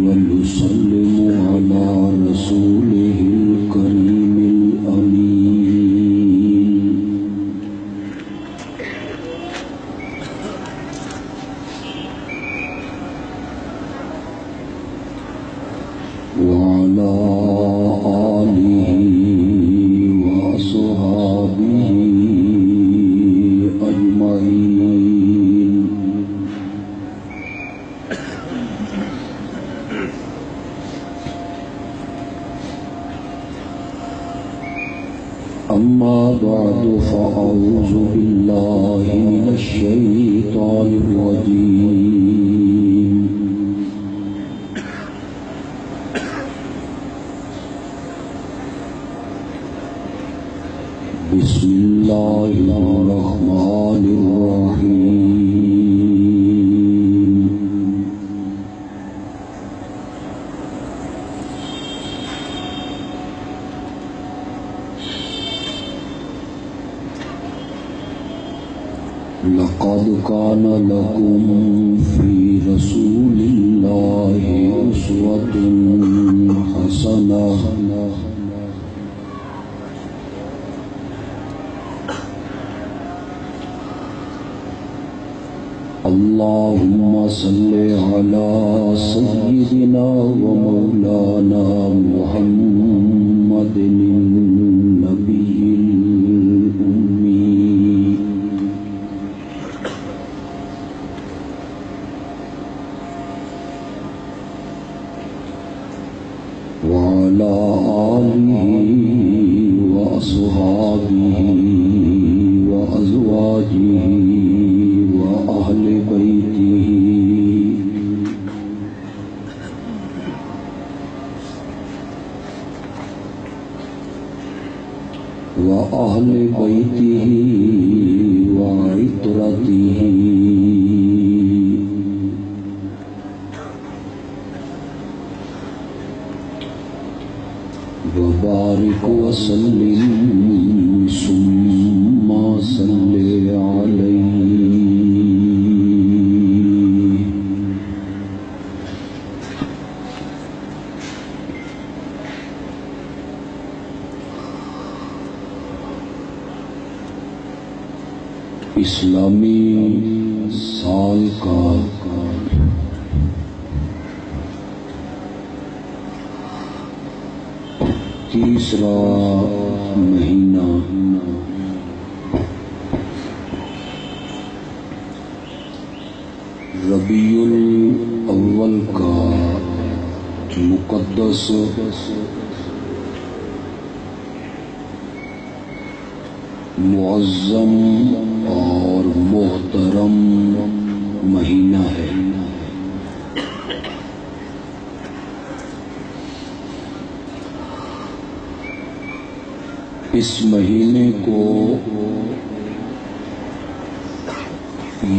ونسلم على رسوله الكريم الأمين وعلى آله وأصحابه أجمعين. أما بعد فأعوذ بالله من الشيطان الرجيم. بسم الله الرحمن الرحيم. لقد كان لكم في رسول الله أسوة حسنة اللهم صل على سيدنا ومولانا محمد النبي الأمي وعلى آله وأصحابه وأزواجه وأهل بيته وعترته وبارك وسلم ثم صل عليه. اسلامی سال کا تیسرا مہینہ ربیع الاول کا مقدس معظم اور محترم مہینہ ہے. اس مہینے کو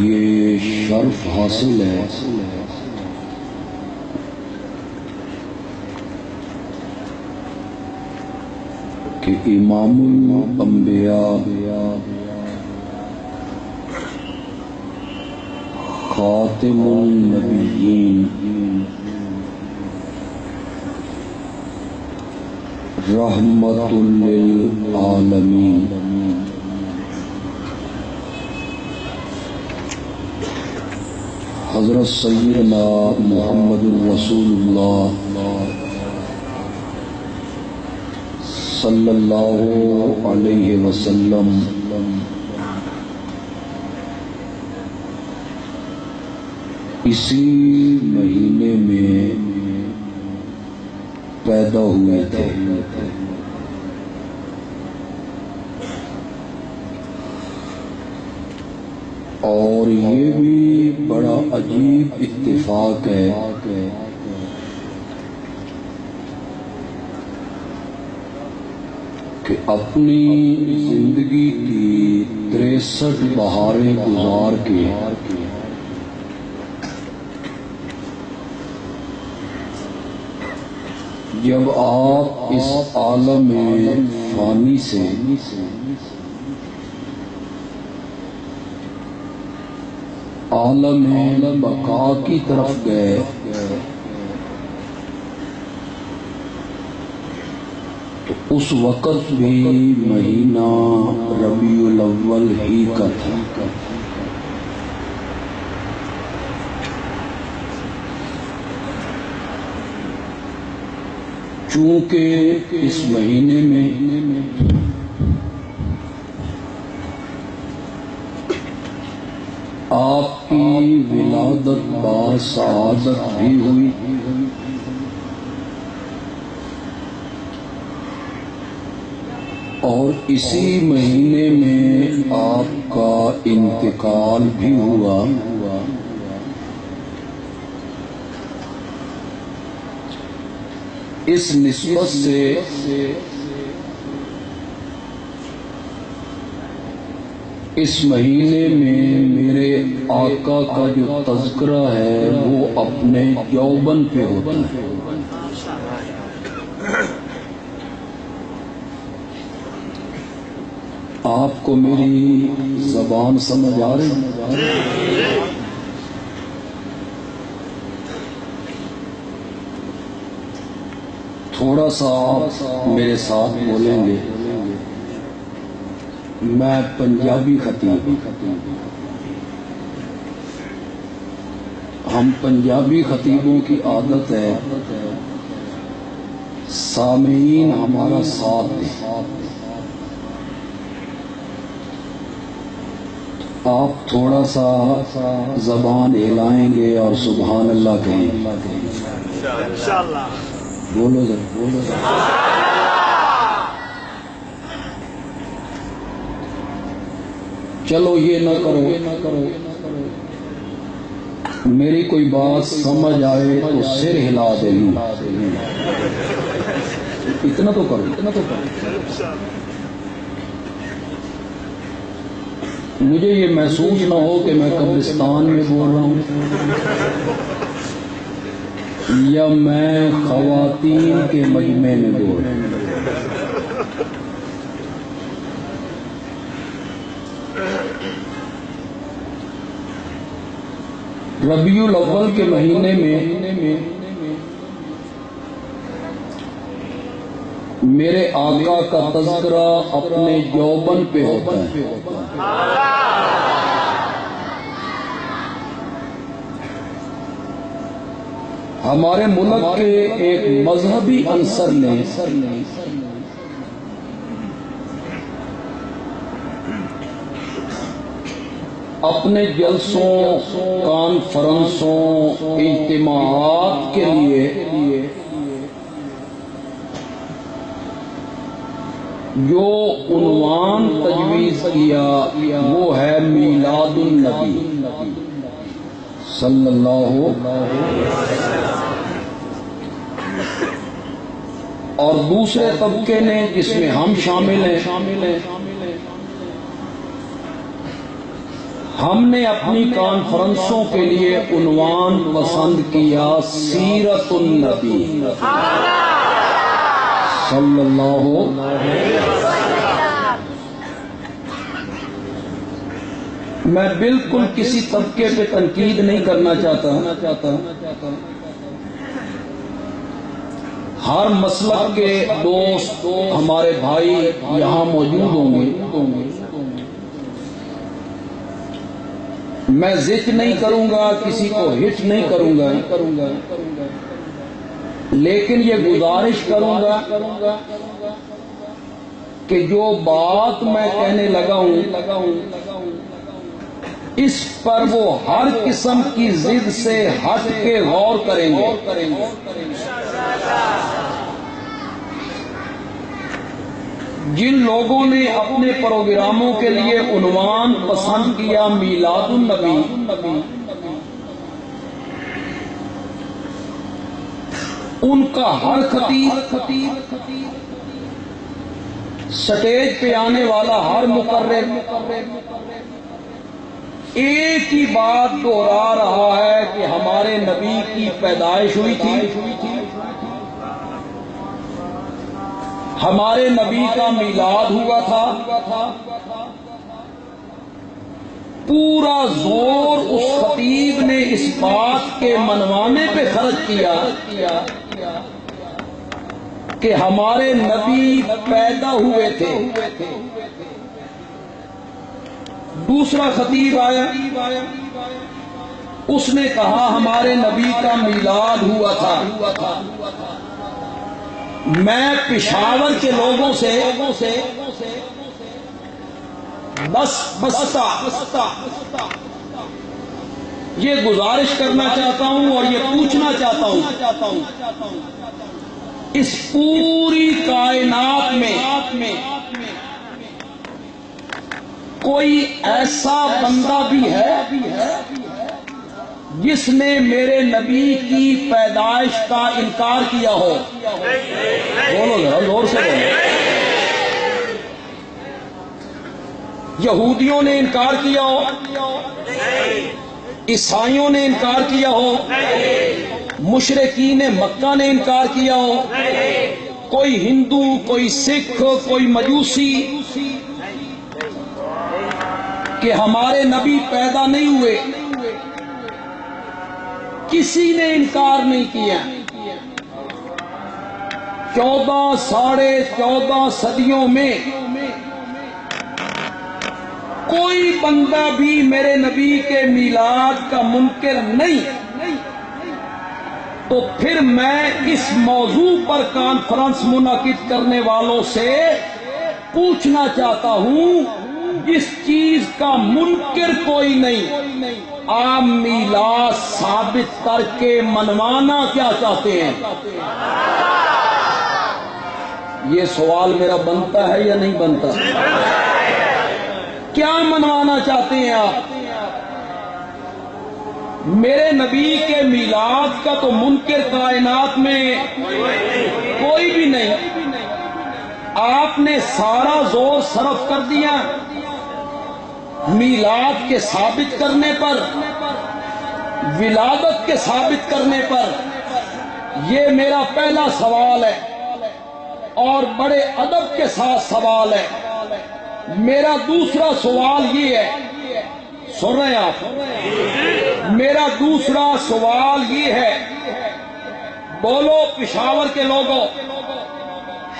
یہ شرف حاصل ہے کہ امام الانبیاء خاتم النبیین رحمت للعالمین حضرت سیدنا محمد رسول اللہ صلی اللہ علیہ وسلم اسی مہینے میں پیدا ہوئے تھے. اور یہ بھی بڑا عجیب اتفاق ہے کہ اپنی زندگی کی 63 بہاریں گزار کے جب آپ اس عالم فانی سے عالم بقا کی طرف گئے اس وقت بھی مہینہ ربیع الاول ہی کا تھا۔ چونکہ اس مہینے میں آپ کی ولادت باسعادت بھی ہوئی، اور اسی مہینے میں آپ کا انتقال بھی ہوا۔ اس نسبت سے اس مہینے میں میرے آقا کا جو تذکرہ ہے وہ اپنے یوبن پہ ہوتا ہے۔ آپ کو میری زبان سمجھ آ رہی ہے؟ تھوڑا سا آپ میرے ساتھ بولیں گے۔ میں پنجابی خطیب، ہم پنجابی خطیبوں کی عادت ہے سامعین ہمارا ساتھ دیں۔ آپ تھوڑا سا زبان ہلائیں گے اور سبحان اللہ کہیں گے۔ انشاءاللہ بولو ذرا، بولو ذرا۔ چلو یہ نہ کرو، میری کوئی بات سمجھ آئے تو سر ہلا دینا، اتنا تو کرو۔ مجھے یہ محسوس نہ ہو کہ میں قبرستان میں بول رہا ہوں یا میں خواتین کے مجمع میں بول رہا ہوں۔ ربیع الاول کے مہینے میں میرے آقا کا تذکرہ اپنے یوبن پہ ہوتا ہے۔ ہمارے ملک کے ایک مذہبی عنصر نے اپنے جلسوں، کانفرنسوں، اجتماعات کے لیے جو عنوان تجویز کیا وہ ہے میلاد النبی صلی اللہ علیہ وسلم، اور دوسرے طبقے نے جس میں ہم شامل ہیں، ہم نے اپنی کانفرنسوں کے لیے عنوان پسند کیا سیرت النبی صلی اللہ علیہ وسلم۔ میں بالکل کسی طبقے پہ تنقید نہیں کرنا چاہتا، ہر مسلک کے دوست ہمارے بھائی یہاں موجود ہوں گے، میں ذکر نہیں کروں گا، کسی کو ہٹ نہیں کروں گا، لیکن یہ گزارش کروں گا کہ جو بات میں کہنے لگا ہوں اس پر وہ ہر قسم کی ضد سے ہٹ کے غور کریں گے۔ جن لوگوں نے اپنے پروگراموں کے لیے عنوان پسند کیا میلاد النبی، ان کا ہر خطیب، سٹیج پہ آنے والا ہر مقرر ایک ہی بات دہرا رہا ہے کہ ہمارے نبی کی پیدائش ہوئی تھی، ہمارے نبی کا میلاد ہوا تھا۔ پورا زور اس خطیب نے اس بات کے منوانے پہ خرچ کیا کہ ہمارے نبی پیدا ہوئے تھے۔ دوسرا خطیب آیا، اس نے کہا ہمارے نبی کا میلاد ہوا تھا۔ میں پشاور کے لوگوں سے بستا یہ گزارش کرنا چاہتا ہوں اور یہ پوچھنا چاہتا ہوں، اس پوری کائنات میں کوئی ایسا بندہ بھی ہے جس نے میرے نبی کی پیدائش کا انکار کیا ہو؟ بولو ذرا زور سے بولو۔ یہودیوں نے انکار کیا ہو، عیسائیوں نے انکار کیا ہو، مشرکین مکہ نے انکار کیا ہو، کوئی ہندو، کوئی سکھ، کوئی مجوسی کہ ہمارے نبی پیدا نہیں ہوئے، کسی نے انکار نہیں کیا۔ 14 ساڑھے 14 صدیوں میں کوئی بندہ بھی میرے نبی کے میلاد کا منکر نہیں، تو پھر میں اس موضوع پر کانفرنس منعقد کرنے والوں سے پوچھنا چاہتا ہوں، جس چیز کا منکر کوئی نہیں، آپ میلاد ثابت کر کے منوانا کیا چاہتے ہیں؟ یہ سوال میرا بنتا ہے یا نہیں بنتا؟ کیا منوانا چاہتے ہیں آپ؟ میرے نبی کے میلاد کا تو منکر کائنات میں کوئی بھی نہیں، آپ نے سارا زور صرف کر دیا میلاد کے ثابت کرنے پر، ولادت کے ثابت کرنے پر۔ یہ میرا پہلا سوال ہے اور بڑے ادب کے ساتھ سوال ہے۔ میرا دوسرا سوال یہ ہے، سن رہے ہیں آپ؟ میرا دوسرا سوال یہ ہے، بولو پشاور کے لوگوں،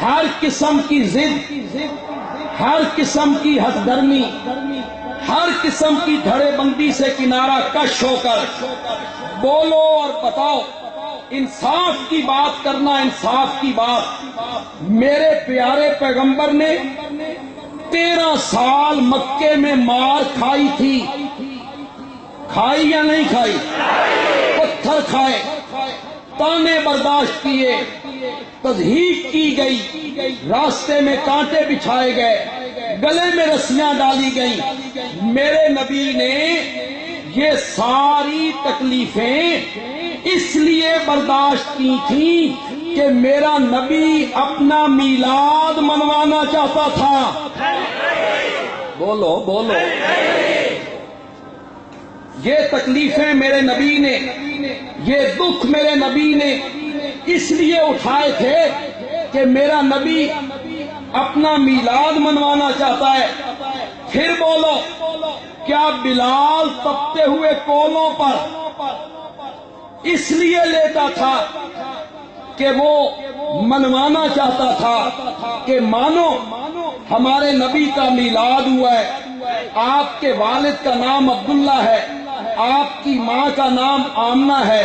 ہر قسم کی ضد، ہر قسم کی حد درمی، ہر قسم کی دھڑے بندی سے کنارہ کش ہو کر بولو اور بتاؤ، انصاف کی بات کرنا، انصاف کی بات۔ میرے پیارے پیغمبر نے 13 سال مکے میں مار کھائی تھی، کھائی یا نہیں کھائی؟ پتھر کھائے، تانے برداشت کیے، تضحیک کی گئی، راستے میں کانٹے بچھائے گئے، گلے میں رسیاں ڈالی گئیں۔ میرے نبی نے یہ ساری تکلیفیں اس لیے برداشت کی تھیں کہ میرا نبی اپنا میلاد منوانا چاہتا تھا۔ بولو بولو، یہ تکلیفیں میرے نبی نے، یہ دکھ میرے نبی نے اس لیے اٹھائے تھے کہ میرا نبی اپنا میلاد منوانا چاہتا ہے۔ پھر بولو، کیا بلال تپتے ہوئے کولوں پر اس لیے لیتا تھا کہ وہ منوانا چاہتا تھا کہ مانو ہمارے نبی کا میلاد ہوا ہے، آپ کے والد کا نام عبداللہ ہے، آپ کی ماں کا نام آمنہ ہے،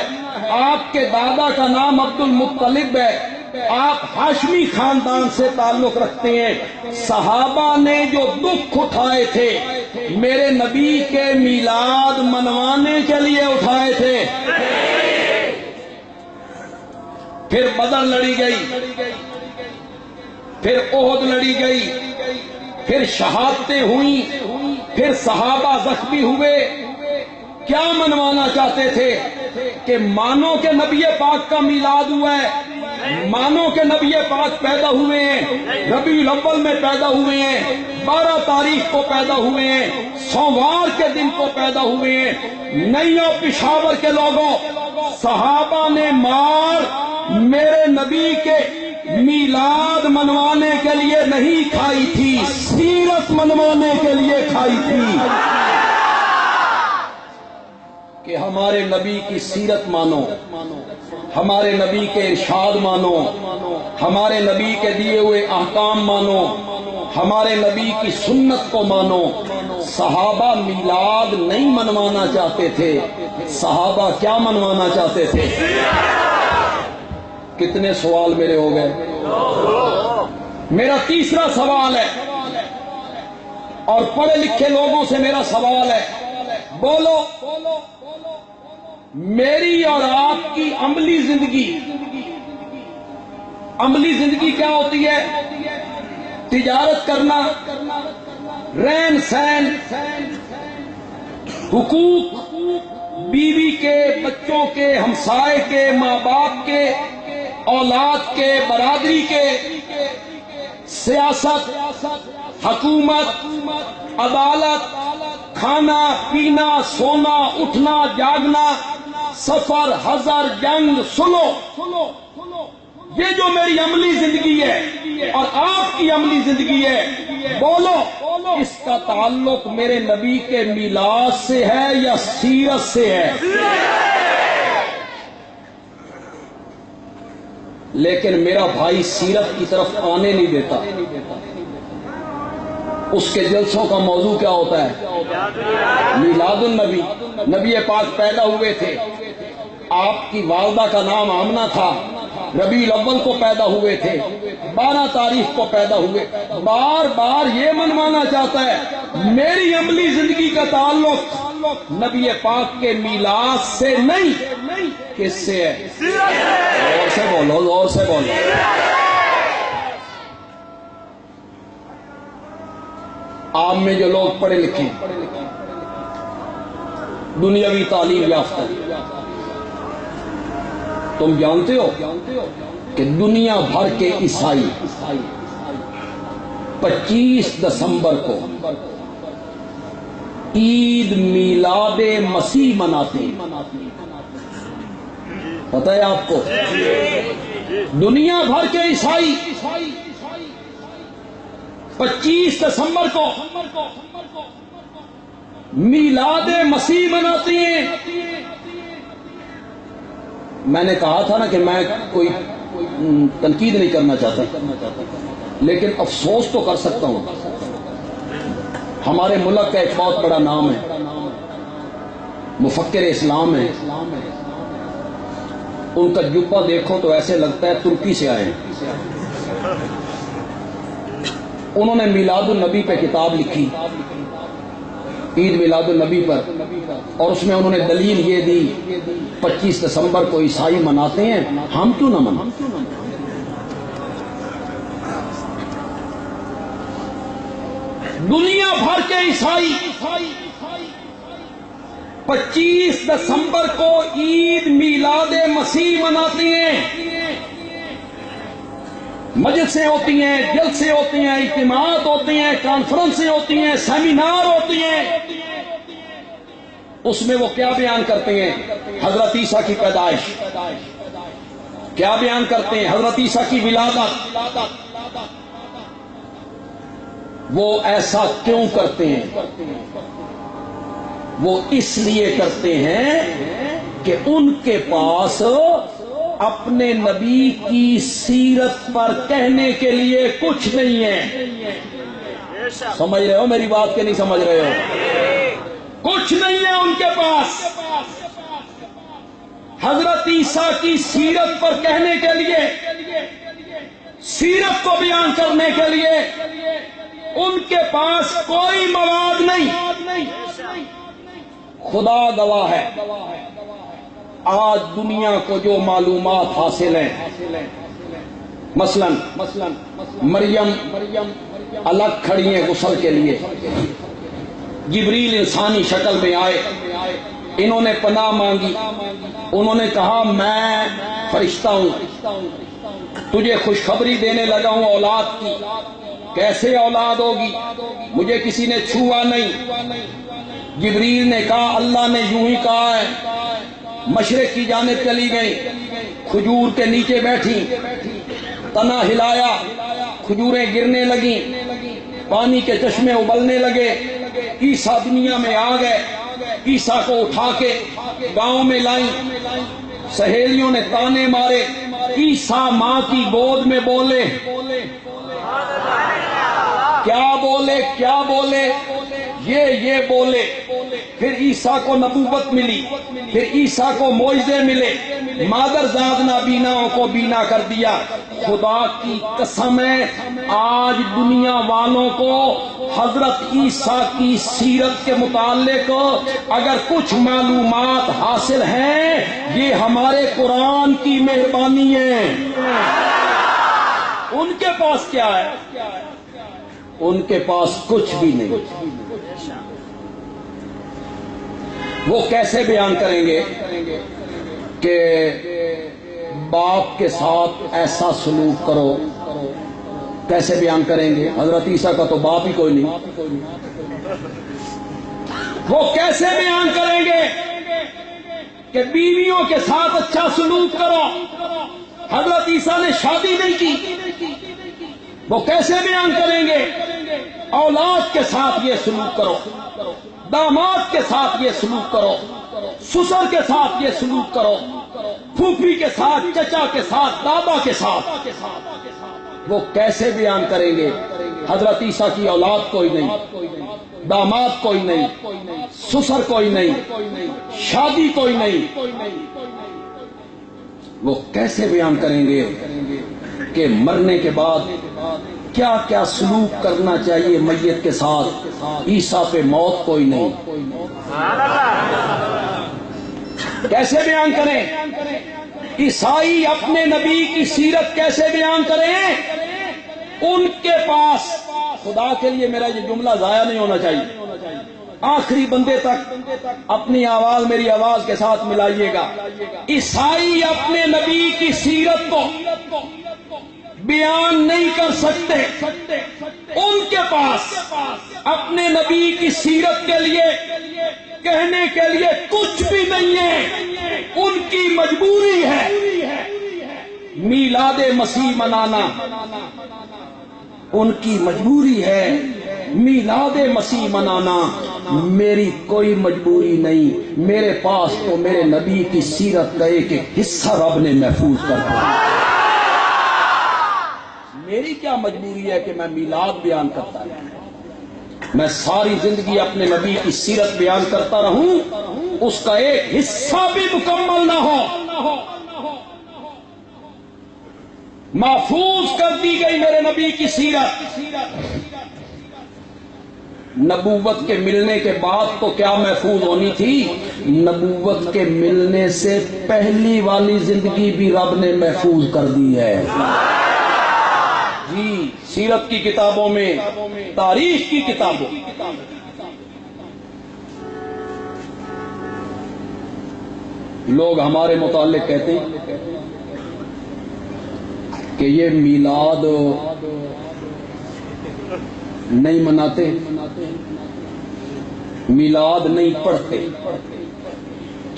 آپ کے دادا کا نام عبد المطلب ہے، آپ ہاشمی خاندان سے تعلق رکھتے ہیں۔ صحابہ نے جو دکھ اٹھائے تھے میرے نبی کے میلاد منوانے کے لیے اٹھائے تھے۔ پھر بدر لڑی گئی، پھر احد لڑی گئی، پھر شہادتیں ہوئیں، پھر صحابہ زخمی ہوئے۔ کیا منوانا چاہتے تھے کہ مانو کہ نبی پاک کا میلاد ہوا ہے، مانو کہ نبی پاک پیدا ہوئے ہیں، ربیع الاول میں پیدا ہوئے ہیں، 12 تاریخ کو پیدا ہوئے ہیں، سوموار کے دن کو پیدا ہوئے ہیں۔ نہیں، پشاور کے لوگوں، صحابہ نے مار میرے نبی کے میلاد منوانے کے لیے نہیں کھائی تھی، سیرت منوانے کے لیے کھائی تھی۔ کہ ہمارے نبی کی سیرت مانو، ہمارے نبی کے ارشاد مانو، ہمارے نبی کے دیے ہوئے احکام مانو، ہمارے نبی کی سنت کو مانو۔ صحابہ میلاد نہیں منوانا چاہتے تھے، صحابہ کیا منوانا چاہتے تھے؟ کتنے سوال میرے ہو گئے؟ میرا تیسرا سوال ہے، اور پڑھے لکھے لوگوں سے میرا سوال ہے، بولو میری اور آپ کی عملی زندگی کیا ہوتی ہے؟ تجارت کرنا، رہن سہن، حقوق بیوی کے، بچوں کے، ہمسائے کے، ماں باپ کے، اولاد کے، برادری کے، سیاست، حکومت، عدالت، کھانا پینا، سونا اٹھنا جاگنا، سفر، حضر، جنگ، سلو، یہ جو میری عملی زندگی ہے اور آپ کی عملی زندگی ہے، بولو اس کا تعلق میرے نبی کے میلاد سے ہے یا سیرت سے ہے؟ لیکن میرا بھائی سیرت کی طرف آنے نہیں دیتا۔ اس کے جلسوں کا موضوع کیا ہوتا ہے؟ میلاد النبی، نبی پاک پیدا ہوئے تھے، آپ کی والدہ کا نام آمنہ تھا، ربیع الاول کو پیدا ہوئے تھے، 12 تاریخ کو پیدا ہوئے۔ بار بار یہ منوانا چاہتا ہے میری عملی زندگی کا تعلق نبی پاک کے میلاد سے نہیں، کس سے ہے؟ زور سے بولو، زور سے بولو۔ آپ میں جو لوگ پڑھے لکھے دنیاوی تعلیم یافتہ، تم جانتے ہو کہ دنیا بھر کے عیسائی 25 دسمبر کو عید میلاد مسیح مناتے ہیں؟ پتہ ہے آپ کو؟ دنیا بھر کے عیسائی 25 دسمبر کو میلاد مسیح مناتے ہیں۔ میں نے کہا تھا نا کہ میں کوئی تنقید نہیں کرنا چاہتا، لیکن افسوس تو کر سکتا ہوں۔ ہمارے ملک کا ایک بہت بڑا نام ہے، مفکر اسلام ہے، ان کا جبہ دیکھو تو ایسے لگتا ہے ترکی سے آئے ہیں۔ انہوں نے میلاد النبی پہ کتاب لکھی، عید میلاد النبی پر، اور اس میں انہوں نے دلیل یہ دی 25 دسمبر کو عیسائی مناتے ہیں، ہم کیوں نہ منائیں؟ دنیا بھر کے عیسائی 25 دسمبر کو عید میلاد مسیح مناتے ہیں، مجلسیں ہوتی ہیں، جلسے ہوتے ہیں، اجتماعات ہوتے ہیں، کانفرنسیں ہوتی ہیں، سیمینار ہوتی ہیں۔ اس میں وہ کیا بیان کرتے ہیں؟ حضرت عیسیٰ کی پیدائش۔ کیا بیان کرتے ہیں؟ حضرت عیسیٰ کی ولادت۔ وہ ایسا کیوں کرتے ہیں؟ وہ اس لیے کرتے ہیں کہ ان کے پاس اپنے نبی کی سیرت پر کہنے کے لیے کچھ نہیں ہے۔ سمجھ رہے ہو میری بات کہ نہیں سمجھ رہے ہو؟ کچھ نہیں ہے ان کے پاس۔ حضرت عیسیٰ کی سیرت پر کہنے کے لیے، سیرت کو بیان کرنے کے لیے ان کے پاس کوئی مواد نہیں۔ خدا گواہ ہے، آج دنیا کو جو معلومات حاصل ہیں، مثلا مریم الگ کھڑی ہیں غسل کے لیے، جبریل انسانی شکل میں آئے، انہوں نے پناہ مانگی، انہوں نے کہا میں فرشتہ ہوں، تجھے خوشخبری دینے لگا ہوں اولاد کی۔ کیسے اولاد ہوگی؟ مجھے کسی نے چھوا نہیں۔ جبریل نے کہا اللہ نے یوں ہی کہا ہے۔ مشرق کی جانب چلی گئی، کھجور کے نیچے بیٹھی، تنا ہلایا، کھجوریں گرنے لگیں، پانی کے چشمے ابلنے لگے، عیسیٰ دنیا میں آ گئے۔ عیسیٰ کو اٹھا کے گاؤں میں لائیں، سہیلیوں نے تانے مارے، عیسیٰ ماں کی گود میں بولے، کیا بولے کیا بولے، یہ بولے۔ پھر عیسیٰ کو نبوت ملی، پھر عیسیٰ کو معجزے ملے، مادر زاد نابیناؤں کو بینا کر دیا۔ خدا کی قسم ہے، آج دنیا والوں کو حضرت عیسیٰ کی سیرت کے متعلق اگر کچھ معلومات حاصل ہیں، یہ ہمارے قرآن کی مہربانی ہے۔ ان کے پاس کیا ہے؟ ان کے پاس کچھ بھی نہیں۔ وہ کیسے بیان کریں گے کہ باپ کے ساتھ ایسا سلوک کرو؟ کیسے بیان کریں گے؟ حضرت عیسیٰ کا تو باپ ہی کوئی نہیں۔ وہ کیسے بیان کریں گے کہ بیویوں کے ساتھ اچھا سلوک کرو؟ حضرت عیسیٰ نے شادی نہیں کی۔ وہ کیسے بیان کریں گے اولاد کے ساتھ یہ سلوک کرو، داماد کے ساتھ یہ سلوک کرو، سسر کے ساتھ یہ سلوک کرو، پھوپھی کے ساتھ، چچا کے ساتھ، دادا کے ساتھ؟ وہ کیسے بیان کریں گے؟ حضرت عیسیٰ کی اولاد کوئی نہیں، داماد کوئی نہیں، سسر کوئی نہیں، شادی کوئی نہیں۔ وہ کیسے بیان کریں گے کہ مرنے کے بعد کیا کیا سلوک کرنا چاہیے میت کے ساتھ؟ عیسیٰ پہ موت کوئی نہیں۔ کیسے بیان کریں؟ عیسائی اپنے نبی کی سیرت کیسے بیان کریں؟ ان کے پاس، خدا کے لیے میرا یہ جملہ ضائع نہیں ہونا چاہیے، آخری بندے تک اپنی آواز میری آواز کے ساتھ ملائیے گا۔ عیسائی اپنے نبی کی سیرت کو بیان نہیں کر سکتے، ان کے پاس اپنے نبی کی سیرت کے لیے کہنے کے لیے کچھ بھی نہیں ہے۔ ان کی مجبوری ہے میلاد مسیح منانا، ان کی مجبوری ہے میلاد مسیح منانا۔ میری کوئی مجبوری نہیں، میرے پاس تو میرے نبی کی سیرت کا ایک حصہ رب نے محفوظ کر دیا۔ میری کیا مجبوری ہے کہ میں میلاد بیان کرتا رہوں؟ میں ساری زندگی اپنے نبی کی سیرت بیان کرتا رہوں، اس کا ایک حصہ بھی مکمل نہ ہو۔ محفوظ کر دی گئی میرے نبی کی سیرت۔ نبوت کے ملنے کے بعد تو کیا محفوظ ہونی تھی، نبوت کے ملنے سے پہلی والی زندگی بھی رب نے محفوظ کر دی ہے۔ جی، سیرت کی کتابوں میں، تاریخ کی کتابوں، لوگ ہمارے متعلق کہتے ہیں کہ یہ میلاد نہیں مناتے، میلاد نہیں پڑھتے۔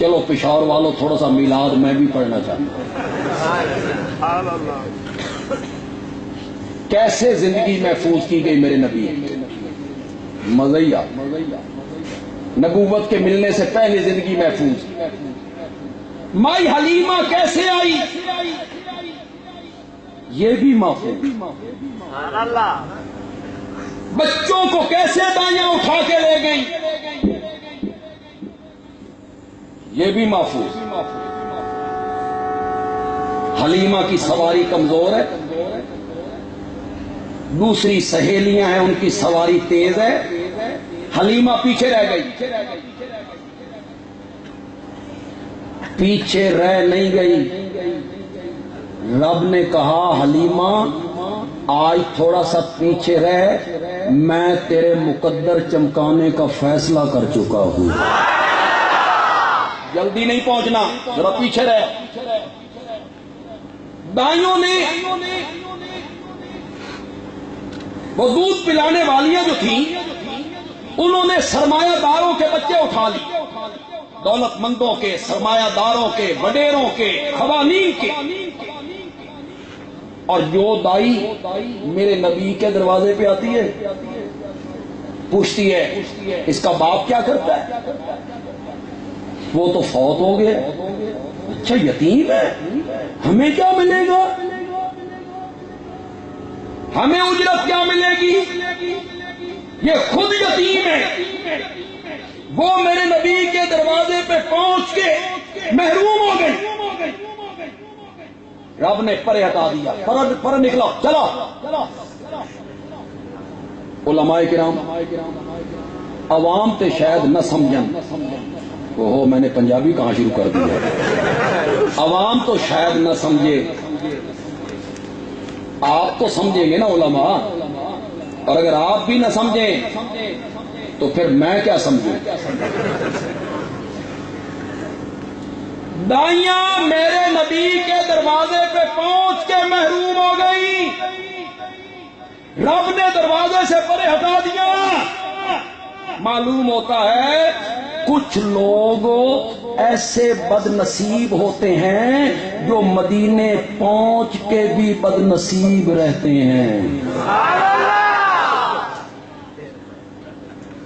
چلو پشاور والوں، تھوڑا سا میلاد میں بھی پڑھنا چاہتا ہوں۔ کیسے زندگی محفوظ کی گئی میرے نبی؟ مزیہ، نبوت کے ملنے سے پہلے زندگی محفوظ۔ مائی حلیمہ کیسے آئی؟ یہ بھی محفوظ۔ بچوں کو کیسے دائیاں اٹھا کے لے گئی؟ یہ بھی محفوظ۔ حلیمہ کی سواری کمزور ہے، دوسری سہیلیاں ہیں ان کی سواری تیز ہے، حلیمہ پیچھے رہ گئی۔ پیچھے رہ نہیں گئی، رب نے کہا حلیمہ آج تھوڑا سا پیچھے رہ، میں تیرے مقدر چمکانے کا فیصلہ کر چکا ہوں، جلدی نہیں پہنچنا، ذرا پیچھے رہ۔ دائیوں نے، وہ دودھ پلانے والیاں جو تھیں، انہوں نے سرمایہ داروں کے بچے اٹھا لی، دولت مندوں کے، سرمایہ داروں کے، وڈیروں کے، خوانین کے۔ اور جو دائی میرے نبی کے دروازے پہ آتی ہے، پوچھتی ہے اس کا باپ کیا کرتا ہے؟ وہ تو فوت ہو گئے. اچھا یتیم ہے, ہمیں کیا ملے گا؟ ہمیں اجرت کیا ملے گی؟ یہ خود یتیم ہے. وہ میرے نبی کے دروازے پہ پہنچ کے محروم ہو گئی. رب نے پرے ہٹا دیا, پر نکلا, چلا. علماء کرام عوام تے شاید نہ سمجھن, وہ میں نے پنجابی کہاں شروع کر دیا. عوام تو شاید نہ سمجھے, آپ تو سمجھیں گے نا علماء, اور اگر آپ بھی نہ سمجھیں تو پھر میں کیا سمجھوں. دائیاں میرے نبی کے دروازے پہ پہنچ کے محروم ہو گئی, رب نے دروازے سے پرے ہٹا دیا. معلوم ہوتا ہے کچھ لوگ ایسے بد نصیب ہوتے ہیں جو مدینے پہنچ کے بھی بد نصیب رہتے ہیں.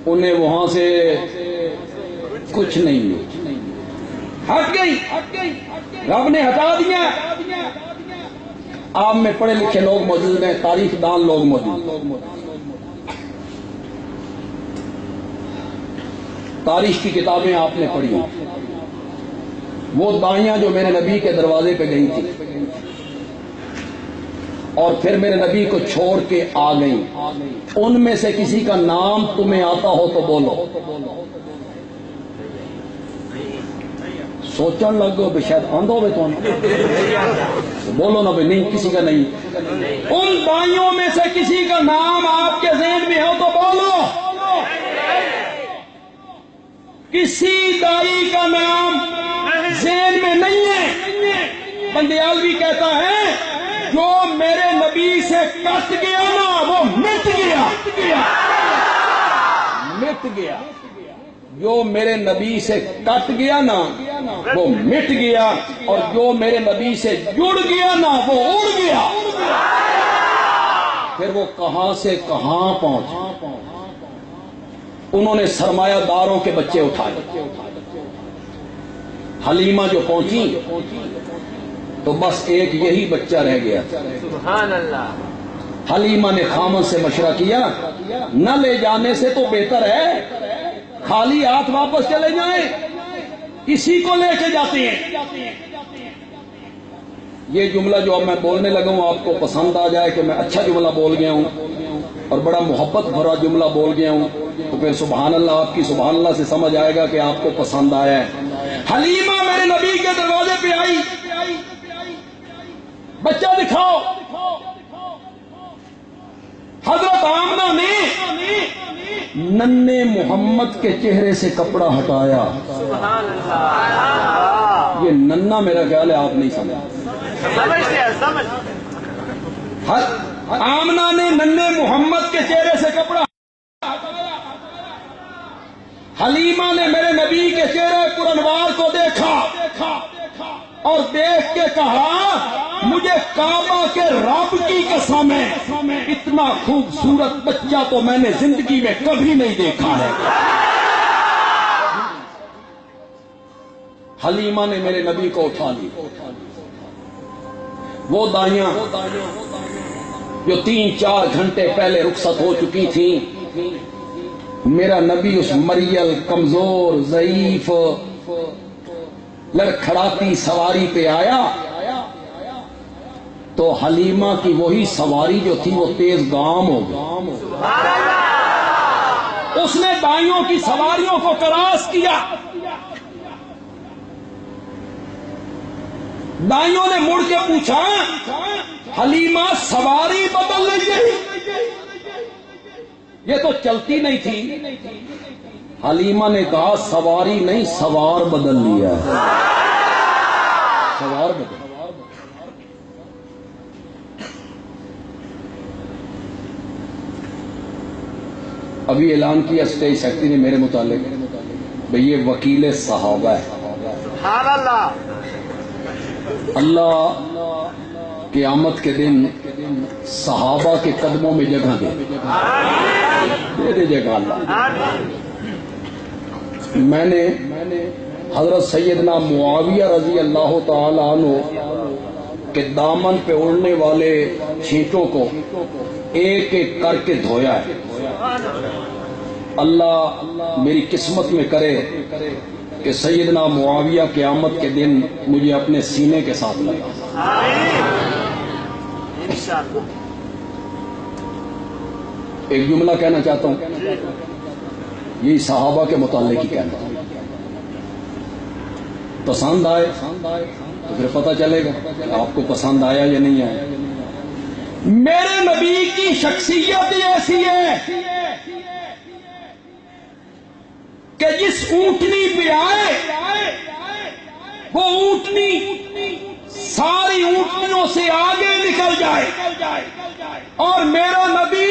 انہیں وہاں سے کچھ نہیں, ہٹ گئی, رب نے ہٹا دیا. آپ میں پڑھے لکھے لوگ موجود ہیں, تاریخ دان لوگ موجود, تاریخ کی کتابیں آپ نے پڑھی. وہ دائیاں جو میرے نبی کے دروازے پہ گئی تھی اور پھر میرے نبی کو چھوڑ کے آ گئی, ان میں سے کسی کا نام تمہیں آتا ہو تو بولو. سوچن لگو بھی شاید آندھو ہوئے تو بولو نا, بھی نہیں, کسی کا نہیں. ان دائیوں میں سے کسی کا نام آپ کے ذہن میں ہو تو بولو. کسی دائی کا نام ذہن میں نہیں ہے. بندیالوی کہتا ہے جو میرے نبی سے کٹ گیا نا وہ مٹ گیا, مٹ گیا. جو میرے نبی سے کٹ گیا نا وہ مٹ گیا, اور جو میرے نبی سے جڑ گیا نا وہ اڑ گیا. پھر وہ کہاں سے کہاں پہنچا. انہوں نے سرمایہ داروں کے بچے اٹھائے. حلیمہ جو پہنچی تو بس ایک یہی بچہ رہ گیا. سبحان اللہ. حلیمہ نے خامن سے مشورہ کیا, نہ لے جانے سے تو بہتر ہے خالی ہاتھ واپس چلے جائیں, اسی کو لے کے جاتے ہیں. یہ جملہ جو اب میں بولنے لگا ہوں آپ کو پسند آ جائے کہ میں اچھا جملہ بول گیا ہوں اور بڑا محبت بھرا جملہ بول گیا ہوں, تو پھر سبحان اللہ, آپ کی سبحان اللہ سے سمجھ آئے گا کہ آپ کو پسند آیا ہے. حلیمہ میرے نبی کے دروازے پہ آئی, بچہ دکھاؤ. حضرت آمنہ نے ننھے محمد کے چہرے سے کپڑا ہٹایا. سبحان اللہ. یہ ننھا میرا خیال ہے آپ نہیں سمجھا. سمجھ. آمنہ نے ننھے محمد کے چہرے سے کپڑا ہٹایا. حلیمہ نے میرے نبی کے چہرے پر انوار کو دیکھا اور دیکھ کے کہا مجھے کعبہ کے رب کی قسم ہے اتنا خوبصورت بچہ تو میں نے زندگی میں کبھی نہیں دیکھا ہے. حلیمہ نے میرے نبی کو اٹھا لی. وہ دائیاں جو 3-4 گھنٹے پہلے رخصت ہو چکی تھیں, میرا نبی اس مریل کمزور ضعیف لڑکھڑاتی سواری پہ آیا تو حلیمہ کی وہی سواری جو تھی وہ تیز گام ہو گئی. اس نے دائیوں کی سواریوں کو کراس کیا. دائیوں نے مڑ کے پوچھا حلیمہ سواری بدل گئی, یہ تو چلتی نہیں تھی. حلیمہ نے کہا سواری نہیں سوار بدل لیا. سوار بدل. ابھی اعلان کیا اسٹیج سیکرٹری نے میرے متعلق, بھئی یہ وکیل صحابہ ہے. سبحان اللہ. اللہ قیامت کے دن صحابہ کے قدموں میں جگہ دے دے جگہ اللہ. میں نے حضرت سیدنا معاویہ رضی اللہ تعالی عنہ کے دامن پہ اڑنے والے چھینٹوں کو ایک ایک کر کے دھویا ہے. اللہ میری قسمت میں کرے کہ سیدنا معاویہ قیامت کے دن مجھے اپنے سینے کے ساتھ لگا. ایک جملہ کہنا چاہتا ہوں, یہی صحابہ کے متعلق ہی کہنا ہوں. پسند آئے تو پھر پتہ چلے گا کہ آپ کو پسند آیا یا نہیں آیا. میرے نبی کی شخصیت ایسی ہے کہ جس اونٹنی پہ آئے وہ اونٹنی ساری اونٹنیوں سے آگے نکل جائے. اور میرا نبی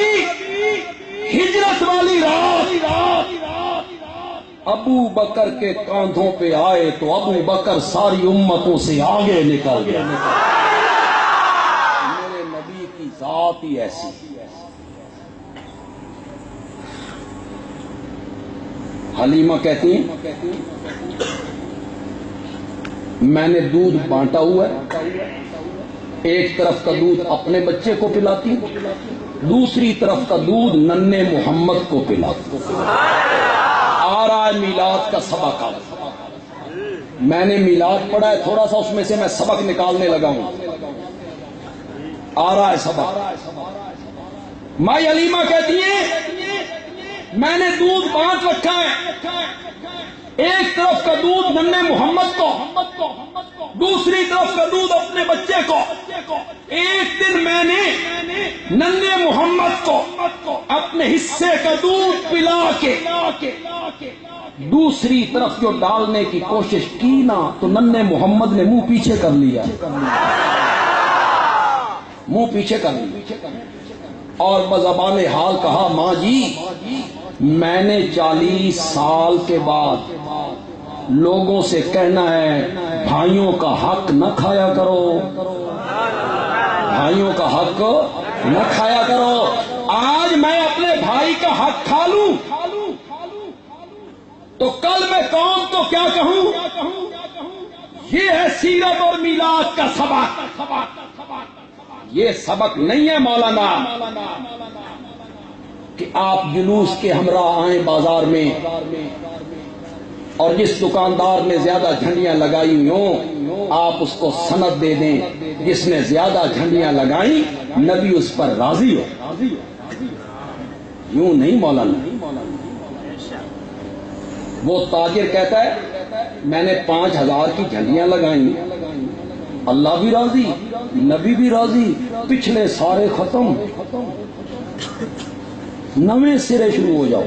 ہجرت والی رات ابو بکر کے کاندھوں پہ آئے تو ابو بکر ساری امتوں سے آگے نکل گیا. میرے نبی کی ذات ہی ایسی. حلیمہ کہتی ہیں میں نے دودھ بانٹا ہوا ہے, ایک طرف کا دودھ اپنے بچے کو پلاتی, دوسری طرف کا دودھ ننھے محمد کو پلاتی. آ رہا ہے میلاد کا سبق. میں نے میلاد پڑھا ہے, تھوڑا سا اس میں سے میں سبق نکالنے لگا ہوں. آ رہا ہے سبق. مائی حلیمہ کہتی ہے میں نے دودھ بانٹ رکھا ہے, ایک طرف کا دودھ ننھے محمد کو, دوسری طرف کا دودھ اپنے بچے کو. ایک دن میں نے ننھے محمد کو اپنے حصے کا دودھ پلا کے دوسری طرف جو ڈالنے کی کوشش کی نا تو ننھے محمد نے منہ پیچھے کر لیا, منہ پیچھے کر لیا اور بزبان حال کہا ماں جی میں نے 40 سال کے بعد لوگوں سے کہنا ہے بھائیوں کا حق نہ کھایا کرو, بھائیوں کا حق نہ کھایا کرو. آج میں اپنے بھائی کا حق کھا لوں تو کل میں قوم کو کیا کہوں. یہ ہے سیرت اور میلاد کا سبق. یہ سبق نہیں ہے مولانا کہ آپ جلوس کے ہمراہ آئیں بازار میں اور جس دکاندار نے زیادہ جھنڈیاں لگائی ہوں آپ اس کو سند دے دیں, جس نے زیادہ جھنڈیاں لگائیں نبی اس پر راضی ہو. یوں نہیں مولانا. وہ تاجر کہتا ہے میں نے 5000 کی جھنڈیاں لگائیں, اللہ بھی راضی نبی بھی راضی, پچھلے سارے ختم, نویں سرے شروع ہو جاؤ.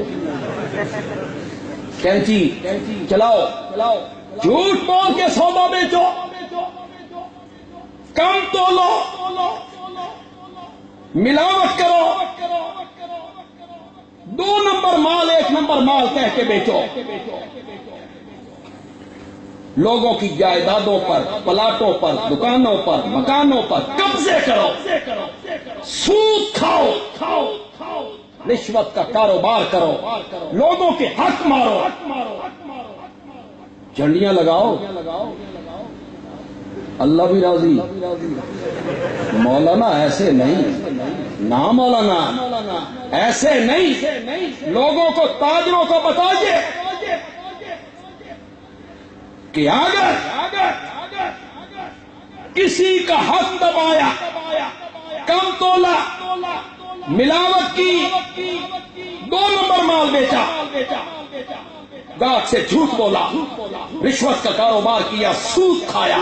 کینچی چلاؤ, جھوٹ بول کے سودا بیچو, کم تولو, ملاوٹ کرو, 2 نمبر مال 1 نمبر مال کہہ کے بیچو. لوگوں کی جائیدادوں پر, پلاٹوں پر, دکانوں پر, مکانوں پر قبضے کرو, سود کھاؤ, رشوت کا کاروبار کرو, لوگوں کے حق مارو, جھنڈیاں لگاؤ, اللہ بھی راضی. مولانا ایسے نہیں, نہ مولانا ایسے نہیں. لوگوں کو تاجروں کو بتائیے کہ اگر کسی کا حق دبایا, کم تولا, ملاوٹ کی, 2 نمبر مال بیچا, گاہک سے جھوٹ بولا, رشوت کا کاروبار کیا, سود کھایا,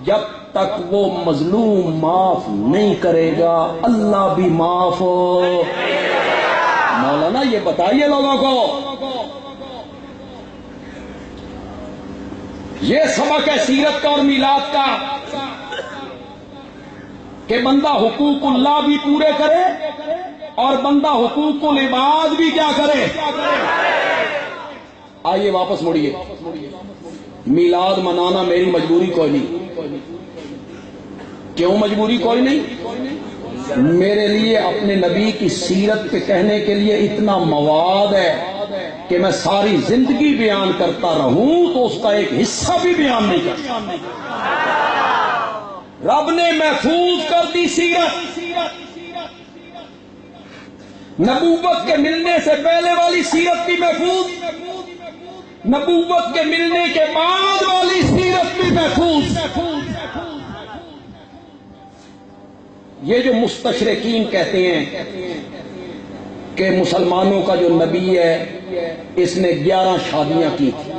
جب تک وہ مظلوم معاف نہیں کرے گا اللہ بھی معاف ہو. مولانا یہ بتائیے لوگوں کو, یہ سبق ہے سیرت کا اور میلاد کا کہ بندہ حقوق اللہ بھی پورے کرے اور بندہ حقوق العباد بھی کیا کرے. آئیے واپس مڑیے. میلاد منانا میری مجبوری کوئی نہیں. کیوں مجبوری کوئی نہیں؟ میرے لیے اپنے نبی کی سیرت پہ کہنے کے لیے اتنا مواد ہے کہ میں ساری زندگی بیان کرتا رہوں تو اس کا ایک حصہ بھی بیان نہیں کرتا. رب نے محفوظ کر دی سیرت. نبوت کے ملنے سے پہلے والی سیرت بھی محفوظ, نبوت کے ملنے کے بعد والی سیرت بھی محفوظ. یہ جو مستشرقین کہتے ہیں کہ مسلمانوں کا جو نبی ہے اس نے 11 شادیاں کی تھی,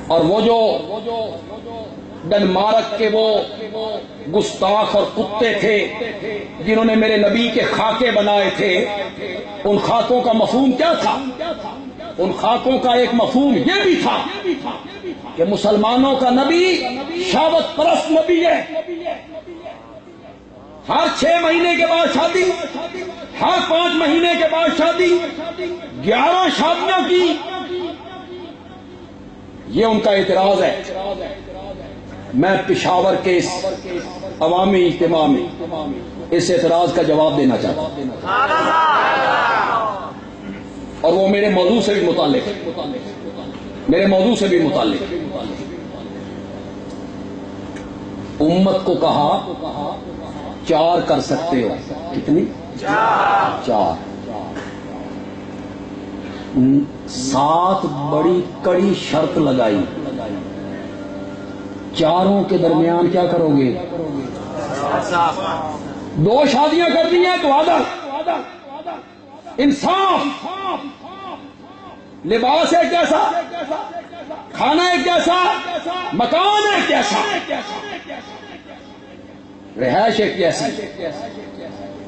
اور وہ جو ڈنمارک کے وہ گستاخ اور کتے تھے جنہوں نے میرے نبی کے خاکے بنائے تھے, ان خاکوں کا مفہوم کیا تھا؟ ان خاکوں کا ایک مفہوم یہ بھی تھا کہ مسلمانوں کا نبی شہوت پرست نبی ہے. ہر 6 مہینے کے بعد شادی, ہر 5 مہینے کے بعد شادی, 11 شادیاں کی. یہ ان کا اعتراض ہے. میں پشاور کے اس عوامی اجتماع میں اس اعتراض کا جواب دینا چاہتا ہوں, اور وہ میرے موضوع سے بھی متعلق ہے, میرے موضوع سے بھی متعلق ہے. امت کو کہا 4 کر سکتے ہو. کتنی؟ 4. 7 بڑی کڑی شرط لگائی. 4 کے درمیان کیا کرو گے؟ 2 شادیاں کر دی ہیں تو عدل, انصاف. لباس ایک جیسا, کھانا ایک جیسا, مکان ایک جیسا, رہائش ایک جیسی,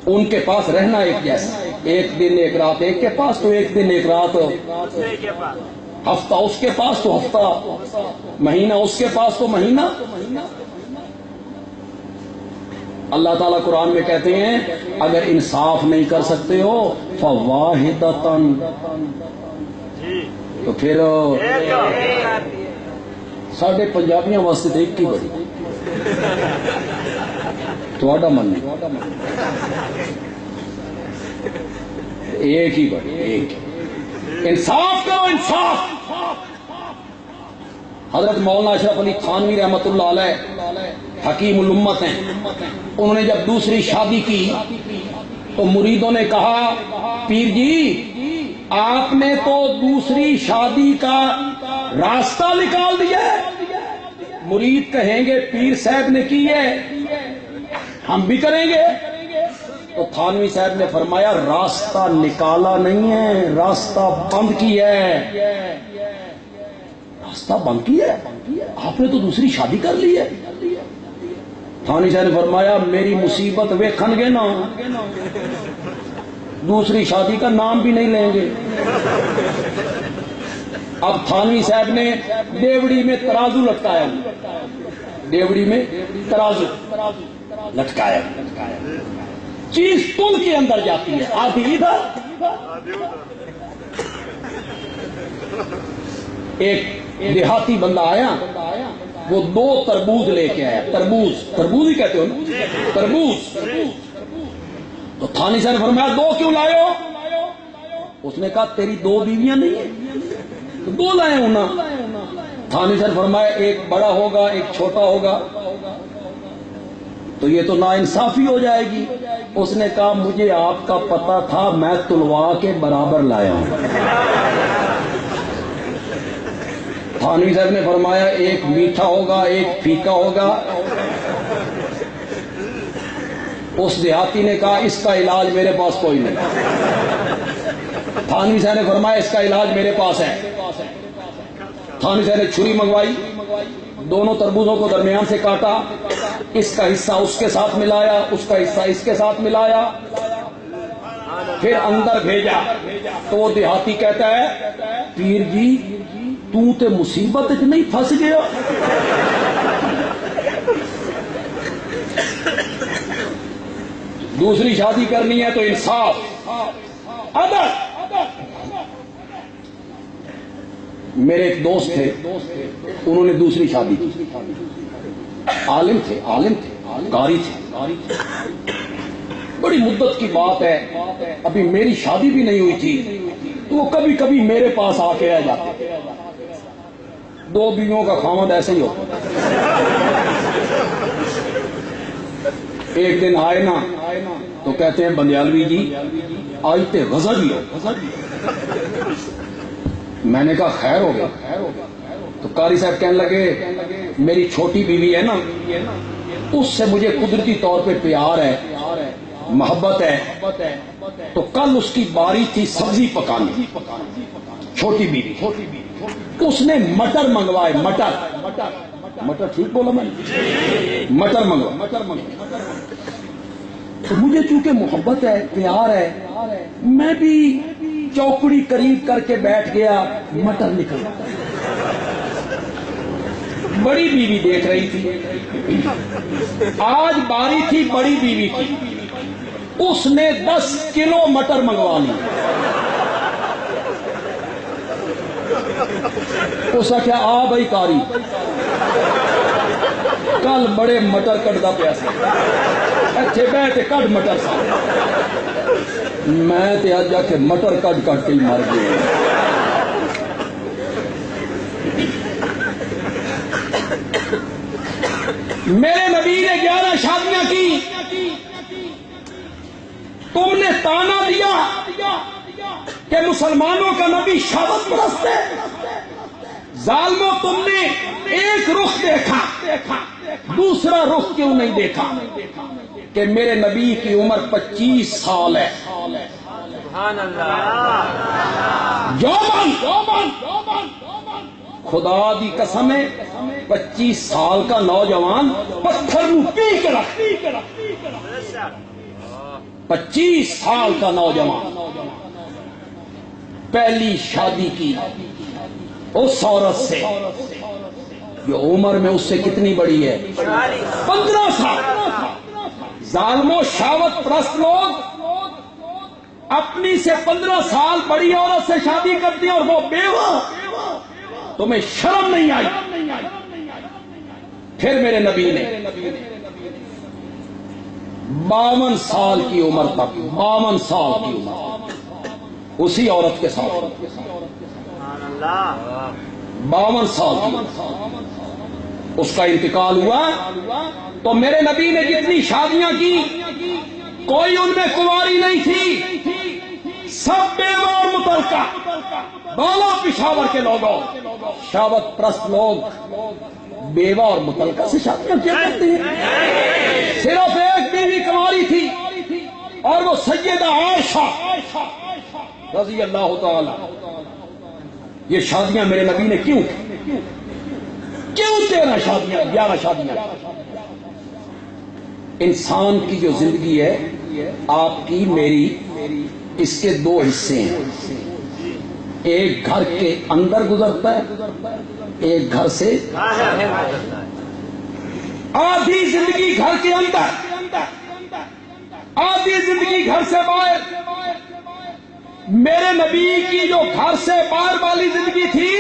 ان کے پاس رہنا ایک جیسا. 1 دن 1 رات ایک کے پاس تو 1 دن 1 رات, ہفتہ اس کے پاس تو ہفتہ, مہینہ اس کے پاس تو مہینہ. اللہ تعالیٰ قرآن میں کہتے ہیں اگر انصاف نہیں کر سکتے ہو فواحدۃ, تو پھر ساڈے پنجابیاں واسطے تو ایک ہی بڑی, تھوڑا من نہیں, ایک ہی بڑی, ایک. انصاف کرو, انصاف. حضرت مولانا اشرف علی تھانوی رحمۃ اللہ علیہ حکیم الامت ہیں. انہوں نے جب دوسری شادی کی تو مریدوں نے کہا پیر جی آپ نے تو دوسری شادی کا راستہ نکال دیا ہے. مرید کہیں گے پیر صاحب نے کی ہے, ہم بھی کریں گے. تو تھانوی صاحب نے فرمایا راستہ نکالا نہیں ہے, راستہ بند کیا ہے. راستہ بند کیا ہے, آپ نے تو دوسری شادی کر لی ہے. تھانوی صاحب نے فرمایا میری مصیبت ویکھن گے نا, دوسری شادی کا نام بھی نہیں لیں گے. اب تھانوی صاحب نے دیوڑی میں ترازو لٹکایا, دیوڑی میں ترازو لٹکایا, چیز تل کے اندر جاتی ہے, آدھی ادھر. ایک دیہاتی بندہ آیا, وہ 2 تربوز لے کے آیا. تربوز ہی کہتے ہو نا, تربوز. تو تھانوی صاحب نے فرمایا 2 کیوں لائے ہو؟ اس نے کہا تیری 2 بیویاں نہیں ہیں, تو 2 لائے ہوں نا. تھانوی صاحب نے فرمایا ایک بڑا ہوگا ایک چھوٹا ہوگا, تو یہ تو ناانصافی ہو جائے گی. اس نے کہا مجھے آپ کا پتہ تھا, میں تلوا کے برابر لایا ہوں. تھانوی صاحب نے فرمایا ایک میٹھا ہوگا ایک پھیکا ہوگا. اس دیہاتی نے کہا اس کا علاج میرے پاس کوئی نہیں. تھانوی صاحب نے فرمایا اس کا علاج میرے پاس ہے. تھانوی صاحب نے چھری منگوائی, دونوں تربوزوں کو درمیان سے کاٹا, اس کا حصہ اس کے ساتھ ملایا, اس کا حصہ اس کے ساتھ ملایا, پھر اندر بھیجا. تو وہ دیہاتی کہتا ہے پیر جی تو تے مصیبت نہیں پھنس گیا. دوسری شادی کرنی ہے تو انصاف, عدل. میرے ایک دوست تھے, انہوں نے دوسری شادی کی. عالم تھے, قاری تھے. بڑی مدت کی بات ہے, ابھی میری شادی بھی نہیں ہوئی تھی. تو وہ کبھی کبھی میرے پاس آ کے رہ جاتے. 2 بیویوں کا خاوند ایسے ہی ہوتا. ایک دن آئے نا تو کہتے ہیں بندیالوی جی آج تے غضب ہی ہو. میں نے کہا خیر ہو گیا. تو قاری صاحب کہنے لگے میری چھوٹی بیوی ہے نا اس سے مجھے قدرتی طور پہ پیار ہے محبت ہے. تو کل اس کی باری تھی سبزی پکانے. چھوٹی بیوی اس نے مٹر منگوائے. مٹر ٹھیک بولا میں نے؟ مٹر منگوائے. تو مجھے چونکہ محبت ہے پیار ہے میں بھی چوکڑی قریب کر کے بیٹھ گیا. مٹر نکل بڑی بیوی دیکھ رہی تھی. آج باری تھی بڑی بیوی کی. اس نے 10 کلو مٹر منگوا لی. اس نے کیا آ بھائی کاری کل بڑے مٹر کٹدا پیا اچھے بیٹھے کٹ مٹر سا. میں تے اج آ کے مٹر کٹ کٹ کے ہی مر گیا. میرے نبی نے 11 شادیاں کی. تم نے تانا دیا کہ مسلمانوں کا نبی شہوت پرست ہے. ظالموں تم نے ایک رخ دیکھا دوسرا رخ کیوں نہیں دیکھا کہ میرے نبی کی عمر 25 سال ہے. سبحان اللہ. جوان خدا دی قسم ہے 25 سال کا نوجوان پتھر نو پی کے رکھ. 25 سال کا نوجوان پہلی شادی کی اس عورت سے جو عمر میں اس سے کتنی بڑی ہے 15 سال. ظالموں شہوت پرست لوگ اپنی سے 15 سال بڑی عورت سے شادی کرتی ہیں اور وہ بیوہ. تمہیں شرم نہیں آئی؟ پھر میرے نبی نے 52 سال کی عمر تک 52 سال کی عمر اسی عورت کے ساتھ 52 سال کی اس کا انتقال ہوا. تو میرے نبی نے جتنی شادیاں کی کوئی ان میں کنواری نہیں تھی. سب بیوہ اور متعلقہ بالا پشاور کے لوگوں شہوت پرست لوگ بیوہ اور متعلقہ سے شادیاں کیا کرتے ہیں. صرف ایک بیوی کنواری تھی اور وہ سیدہ عائشہ رضی اللہ تعالی. یہ شادیاں میرے نبی نے کیوں 13 شادیاں 11 شادیاں. انسان کی جو زندگی ہے آپ کی میری اس کے 2 حصے ہیں. ایک گھر کے اندر گزرتا ہے ایک گھر سے. آدھی زندگی گھر کے اندر آدھی زندگی گھر سے باہر. میرے نبی کی جو گھر سے باہر والی زندگی تھی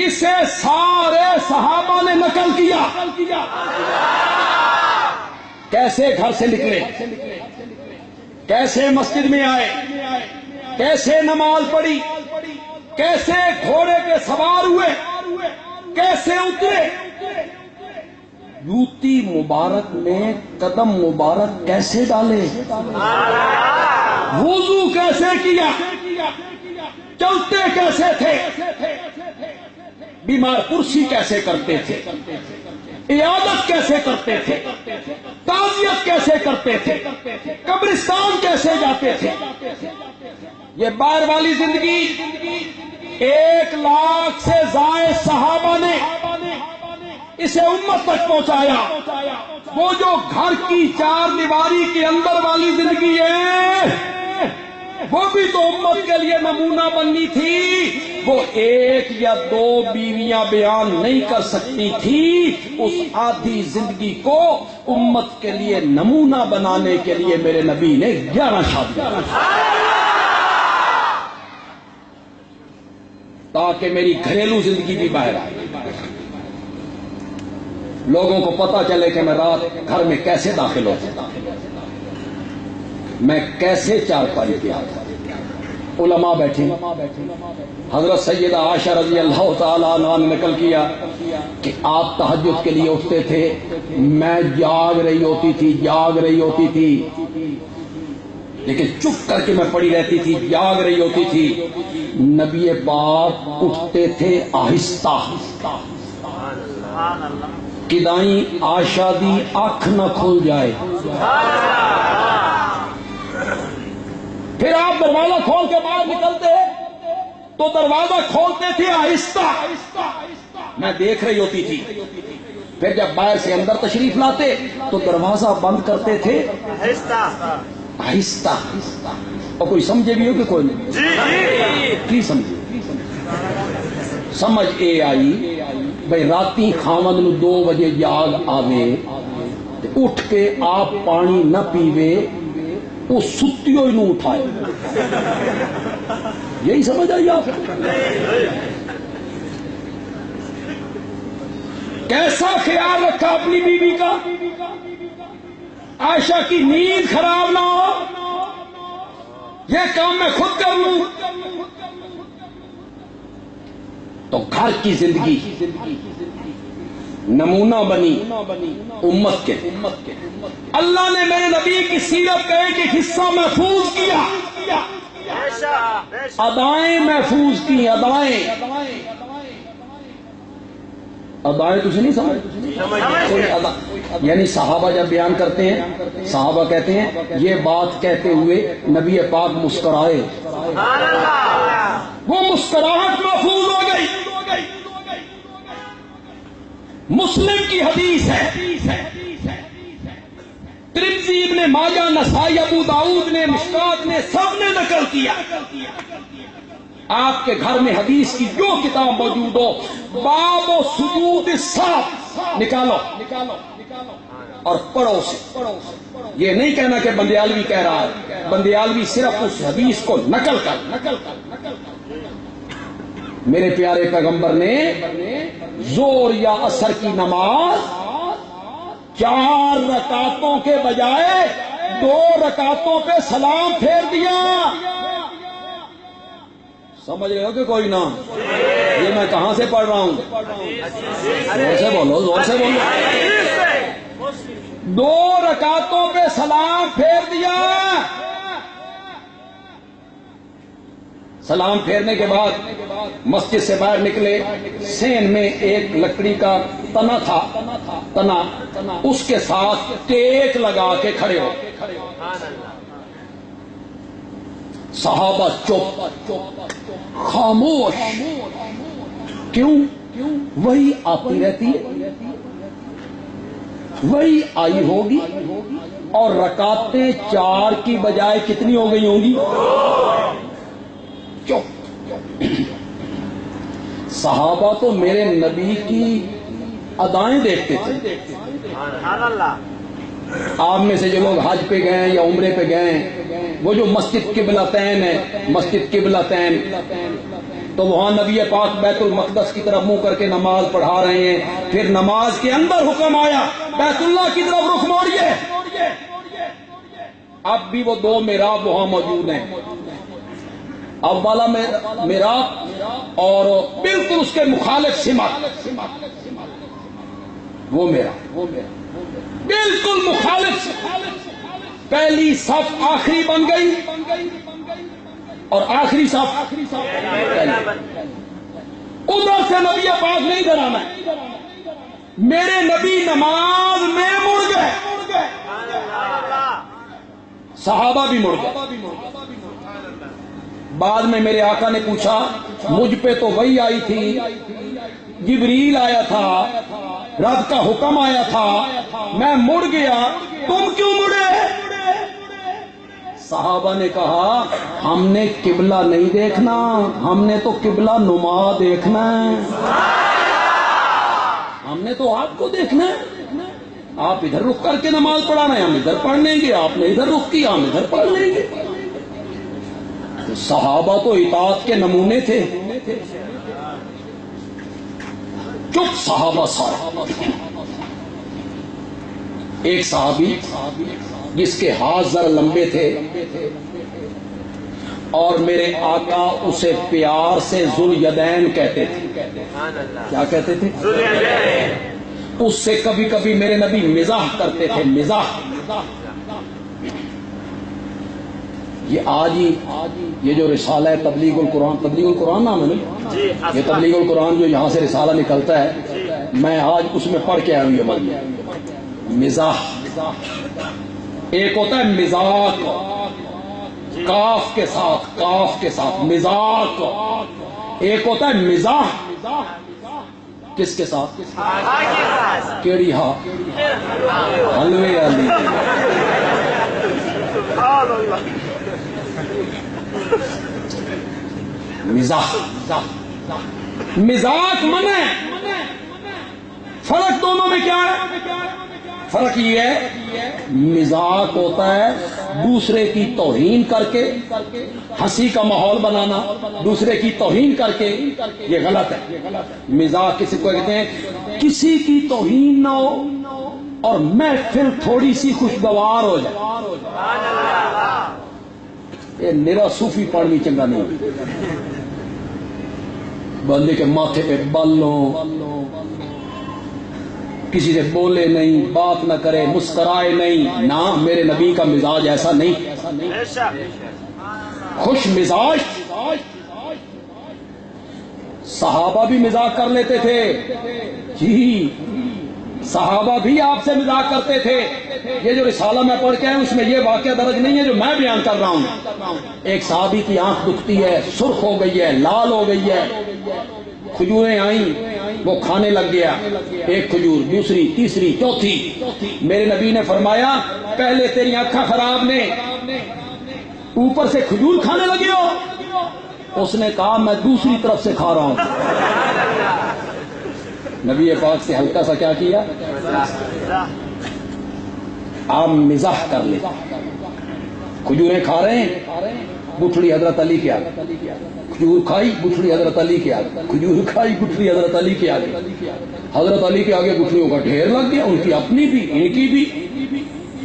اسے سارے صحابہ نے نقل کیا. کیسے گھر سے نکلے کیسے مسجد میں آئے کیسے نماز پڑھی کیسے گھوڑے پہ سوار ہوئے کیسے اترے جوتی مبارک میں قدم مبارک کیسے ڈالے وضو کیسے کیا چلتے کیسے تھے بیمار پرسی کیسے کرتے تھے عیادت کیسے کرتے تھے تعزیت کیسے کرتے تھے قبرستان کیسے جاتے تھے. یہ باہر والی زندگی 1 لاکھ سے زائد صحابہ نے اسے امت تک پہنچایا. وہ جو گھر کی 4 دیواری کے اندر والی زندگی ہے وہ بھی تو امت کے لیے نمونہ بننی تھی. وہ 1 یا 2 بیویاں بیان نہیں کر سکتی تھی. اس آدھی زندگی کو امت کے لیے نمونہ بنانے کے لیے میرے نبی نے 11 شادیاں تاکہ میری گھریلو زندگی بھی باہر آئے. لوگوں کو پتا چلے کہ میں رات گھر میں کیسے داخل ہوتا میں کیسے چارپائی پہ آتا علماء بیٹھے، حضرت سیدہ عائشہ رضی اللہ تعالیٰ عنہ نے نقل کیا کہ آپ تہجد کے لیے اٹھتے تھے، میں جاگ رہی ہوتی تھی لیکن چپ کر کے میں پڑی رہتی تھی، جاگ رہی ہوتی تھی۔ نبی پاک اٹھتے تھے آہستہ، کدائیں عائشہ دی آنکھ نہ کھل جائے، پھر آپ دروازہ کھول کے باہر نکلتے تو دروازہ کھولتے تھے آہستہ، میں دیکھ رہی ہوتی تھی۔ پھر جب باہر سے اندر تشریف لاتے تو دروازہ بند کرتے تھے آہستہ۔ اور کوئی سمجھے بھی ہو کہ کوئی نہیں؟ کی سمجھے؟ سمجھ اے آئی بھئی راتی خاوند نو 2 بجے جاگ آوے اٹھ کے آپ پانی نہ پیوے، وہ ستیوں ہی نو اٹھائے، یہی سمجھ آئی آپ؟ کیسا خیال رکھا اپنی بیوی کا، عائشہ کی نیند خراب نہ ہو، یہ کام میں خود کر لوں۔ تو گھر کی زندگی نمونہ بنی امت کے۔ اللہ نے میرے نبی کی سیرت کا ایک حصہ محفوظ کیا، ادائیں محفوظ کی، ادائیں تجھے نہیں سمجھ؟ کوئی ادا، یعنی صحابہ جب بیان کرتے ہیں، صحابہ کہتے ہیں یہ بات کہتے ہوئے نبی پاک مسکرائے، وہ مسکراہٹ محفوظ ہو گئی۔ مسلم کی حدیث ہے، ترمذی، ابن ماجہ، نسائی، ابو داؤد نے، مشکات نے، سب نے نقل کیا۔ آپ کے گھر میں حدیث کی جو کتاب موجود ہو، باب و سجود السہو نکالو اور پڑھو اسے۔ یہ نہیں کہنا کہ بندیالوی کہہ رہا ہے، بندیالوی صرف اس حدیث کو نقل کر۔ میرے پیارے پیغمبر نے زور یا عصر کی نماز 4 رکعتوں کے بجائے 2 رکعتوں پہ سلام پھیر دیا۔ سمجھ رہے ہو کہ کوئی نہ؟ یہ میں کہاں سے پڑھ رہا ہوں؟ زور سے بولو، زور سے بولو۔ 2 رکعتوں پہ سلام پھیر دیا۔ سلام پھیرنے کے بعد مسجد سے باہر نکلے، سین میں ایک لکڑی کا تنا تھا، تنا، اس کے ساتھ ٹیک لگا کے کھڑے ہو۔ صحابہ چپ، خاموش۔ کیوں؟ وہی آتی رہتی ہے، وہی آئی ہوگی، اور رکعتیں 4 کی بجائے کتنی ہو گئی ہوں گی؟ چپ۔ صحابہ تو میرے نبی کی ادائیں دیکھتے تھے۔ آپ میں سے جو لوگ حج پہ گئے یا عمرے پہ گئے، وہ جو مسجد قبلتین ہے، مسجد قبلتین، تو وہاں نبی پاک بیت المقدس کی طرف منہ کر کے نماز پڑھا رہے ہیں، پھر نماز کے اندر حکم آیا بیت اللہ کی طرف رخ موڑیے۔ اب بھی وہ 2 محراب وہاں موجود ہیں، اب والا محراب اور بالکل اس کے مخالف سمت، وہ میرا بالکل مخالف۔ پہلی صف آخری بن گئی اور آخری صف پہلی۔ ادھر سے نبی پاک نہیں ڈرانا ہے، میرے نبی نماز میں مڑ گئے، صحابہ بھی مڑ گئے۔ بعد میں میرے آقا نے پوچھا، مجھ پہ تو وحی آئی تھی، جبریل آیا تھا، رب کا حکم آیا تھا، میں مڑ گیا، تم کیوں مڑے؟ صحابہ نے کہا ہم نے قبلہ نہیں دیکھنا، ہم نے تو قبلہ نما دیکھنا ہے، ہم نے تو آپ کو دیکھنا ہے۔ آپ ادھر رخ کر کے نماز پڑھانا ہے، ہم ادھر پڑھ لیں گے، آپ نے ادھر رخ کیا، ہم ادھر پڑھ لیں گے۔ صحابہ تو اطاعت کے نمونے تھے، چپ صحابہ سارے۔ ایک صحابی جس کے ہاتھ ذرا لمبے تھے، اور میرے آقا اسے پیار سے ذوالیدین کہتے تھے. سبحان اللہ. کیا کہتے تھے؟ ذواليدين. اس سے کبھی کبھی میرے نبی مزاح کرتے تھے. مزاح. یہ آج ہی یہ جو رسالہ ہے تبلیغ القرآن نام ہے نا، جی یہ تبلیغ القرآن جو یہاں سے رسالہ نکلتا ہے، میں آج اس میں پڑھ کے آیا ہوں. یہ مزاح ایک ہوتا ہے مزاق، کاف کے ساتھ مزاق. ایک ہوتا ہے مزاح کس کے ساتھ؟ کیڑی ہا حلوے والی. مزاق منع. فرق دونوں میں کیا ہے؟ فرق یہ ہے مزاق ہوتا ہے دوسرے کی توہین کر کے ہنسی کا ماحول بنانا، دوسرے کی توہین کر کے، یہ غلط ہے. مزاق کسی کو کہتے ہیں کسی کی توہین نہ ہو اور محفل تھوڑی سی خوشگوار ہو جائے. یہ میرا صوفی پڑھنی چنگا نہیں. بندے کے ماتھے پہ بال ہو، کسی سے بولے نہیں، بات نہ کرے، مسکرائے نہیں. نہ، میرے نبی کا مزاج ایسا نہیں. خوش مزاج. صحابہ بھی مزاق کر لیتے تھے. جی صحابہ بھی آپ سے مزاق کرتے تھے. یہ جو رسالہ میں پڑھ کے آیا اس میں یہ واقعہ درج نہیں ہے جو میں بیان کر رہا ہوں. ایک صحابی کی آنکھ دکھتی ہے، سرخ ہو گئی ہے، لال ہو گئی ہے. کھجوریں آئیں، وہ کھانے لگ گیا. ایک کھجور، دوسری، تیسری، چوتھی. میرے نبی نے فرمایا پہلے تیری آنکھیں خراب نے، اوپر سے کھجور کھانے لگے ہو. اس نے کہا میں دوسری طرف سے کھا رہا ہوں. نبی پاک سے ہلکا سا کیا کیا؟ آپ مزاح کر لیں. کھجوریں کھا رہے ہیں، گٹھڑی حضرت علی کے آگے. کھجور کھائی، گٹھڑی حضرت علی کے آگے. کھجور کھائی، گٹھڑی حضرت علی کے آگے. حضرت علی کے آگے گٹھڑیوں کا ڈھیر لگ گیا، ان کی اپنی بھی، ان کی بھی.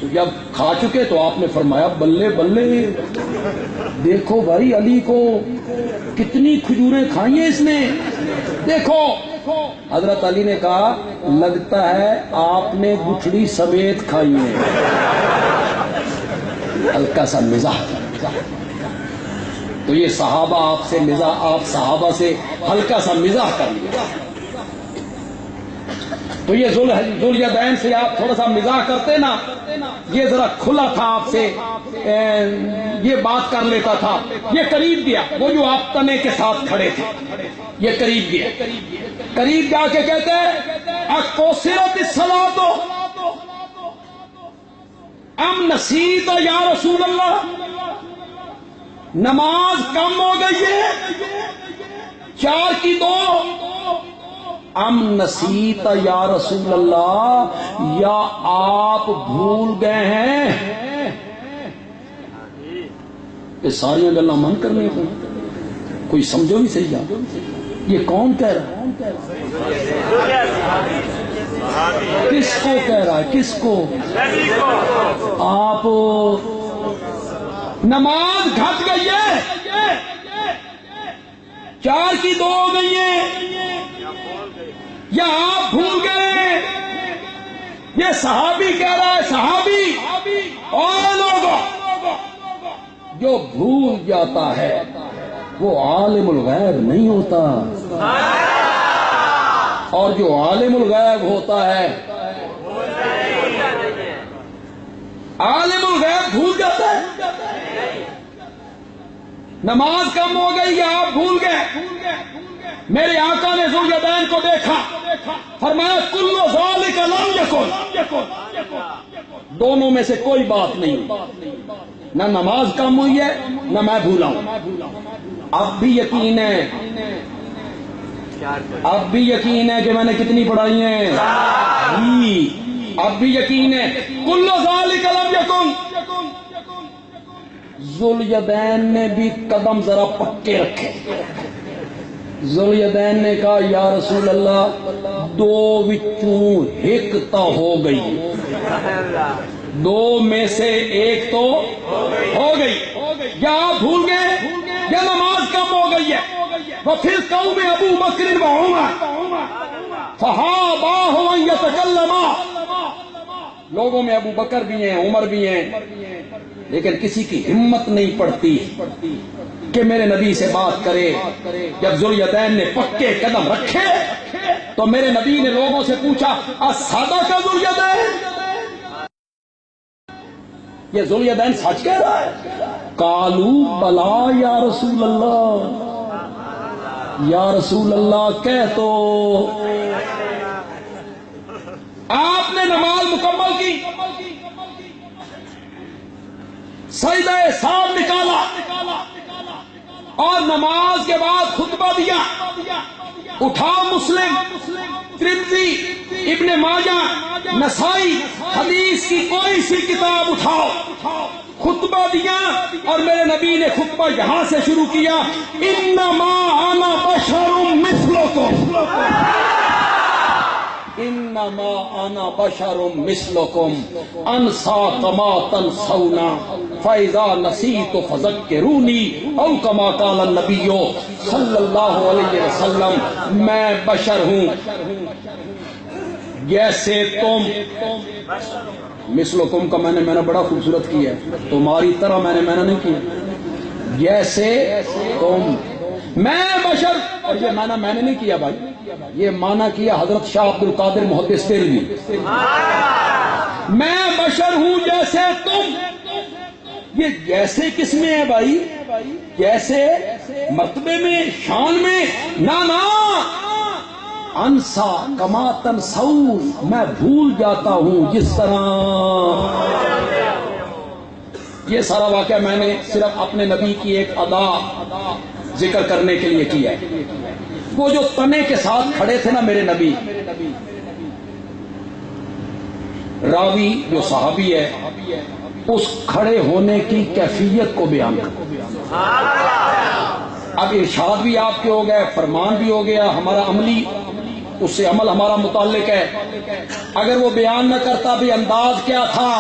تو جب کھا چکے تو آپ نے فرمایا بلے بلے، دیکھو بھائی علی کو کتنی کھجوریں کھائی ہیں اس نے، دیکھو. حضرت علی نے کہا لگتا ہے آپ نے گٹھڑی سمیت کھائی ہے. ہلکا سا مزاح. تو یہ صحابہ آپ سے مزاح، آپ صحابہ سے ہلکا سا مزاح کر لیا. تو یہ ذوالیدین سے آپ تھوڑا سا مزاح کرتے نا، یہ ذرا کھلا تھا آپ سے، یہ بات کر لیتا تھا. یہ قریب گیا، وہ جو آپ تنے کے ساتھ کھڑے تھے، یہ قریب گیا. قریب جا کے کہتے اکوسرت الصلاۃ ام نسیت یا رسول اللہ، نماز کم ہو گئی ہے 4 کی 2، ام نسیت یا رسول اللہ، یا آپ بھول گئے ہیں. یہ ساری گلاں من کرنے کو کوئی سمجھو بھی صحیح جا. یہ کون کہہ رہا ہے؟ کس کو کہہ رہا ہے؟ کس کو؟ آپ نماز گھٹ گئی ہے، 4 کی 2 ہو گئی ہے، یا آپ بھول گئے؟ یہ صحابی کہہ رہا ہے. صحابی اور لوگوں، جو بھول جاتا ہے وہ عالم الغیب نہیں ہوتا، اور جو عالم الغیب ہوتا ہے عالم الغیب بھول جاتا ہے. نماز کم ہو گئی یا آپ بھول گئے؟ میرے آقا نے ذوالیدین کو دیکھا، فرمایا کل ذالک لم یکن، دونوں میں سے کوئی بات نہیں، نہ نماز کم ہوئی ہے نہ میں بھولا ہوں. اب بھی یقین ہے، اب بھی یقین ہے کہ میں نے کتنی پڑھائی ہیں. اب بھی یقین ہے. کل ذالک لم یکن. ذوالیدین نے بھی قدم ذرا پکے رکھے. ذوالیدین نے کہا یا رسول اللہ 2 وچوں ایک تو ہو گئی، 2 میں سے ایک تو ہو گئی، یا آپ بھول گئے؟ یہ نماز کم ہو گئی ہے. وفی القوم ابو بکر و عمر فہاباہ ان یتکلما، لوگوں میں ابو بکر بھی ہیں، عمر بھی ہیں، لیکن کسی کی ہمت نہیں پڑتی کہ میرے نبی سے بات کرے. جب ذوالیدین نے پکے قدم رکھے تو میرے نبی نے لوگوں سے پوچھا اصحابہ کا ذوالیدین، یہ ذوالیدین سچ کہہ رہا ہے؟ قالو بلا یا رسول اللہ، یا رسول اللہ کہہ تو. آپ نے نماز مکمل کی، سجدہ سال نکالا اور نماز کے بعد خطبہ دیا. اٹھاؤ مسلم، ترمذی، ابن ماجہ، نسائی، حدیث کی کوئی سی کتاب اٹھاؤ، خطبہ دیا اور میرے نبی نے خطبہ یہاں سے شروع کیا، انما انا بشر مثلکم، انما انا بشر مثلکم انسا کما تنسون فاذا نسیت فذکرونی او کما قال النبی صلی اللہ علیہ وسلم، میں بشر ہوں جیسے تم. مثلکم کا میں نے بڑا خوبصورت کیا ہے، تمہاری طرح میں نے نہیں کیا، جیسے تم. میں بشر، اور یہ معنی میں نے نہیں کیا بھائی، یہ معنی کیا حضرت شاہ عبد القادر محدث دہلوی. میں بشر ہوں جیسے تم. یہ جیسے کس میں ہے بھائی؟ جیسے مرتبے میں، شان میں؟ نا انسا کما تنسون، میں بھول جاتا ہوں جس طرح. یہ سارا واقعہ میں نے صرف اپنے نبی کی ایک ادا ذکر کرنے کے لیے کیا ہے. وہ جو تنے کے ساتھ کھڑے تھے نا میرے نبی، راوی جو صحابی ہے اس کھڑے ہونے کی کیفیت کو بیان کر. اب ارشاد بھی آپ کے ہو گئے، فرمان بھی ہو گیا، ہمارا عملی اس سے عمل ہمارا متعلق ہے. اگر وہ بیان نہ کرتا بھی انداز کیا تھا